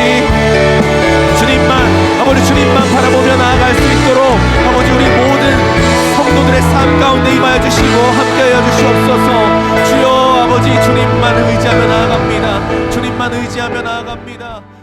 주님만 아버지 주님만 바라보며 나아갈 수 있도록 아버지 우리 모든 성도들의 삶 가운데 임하여 주시고 함께하여 주시옵소서. 주여 아버지, 주님만 의지하며 나아갑니다. 주님만 의지하며 나아갑니다.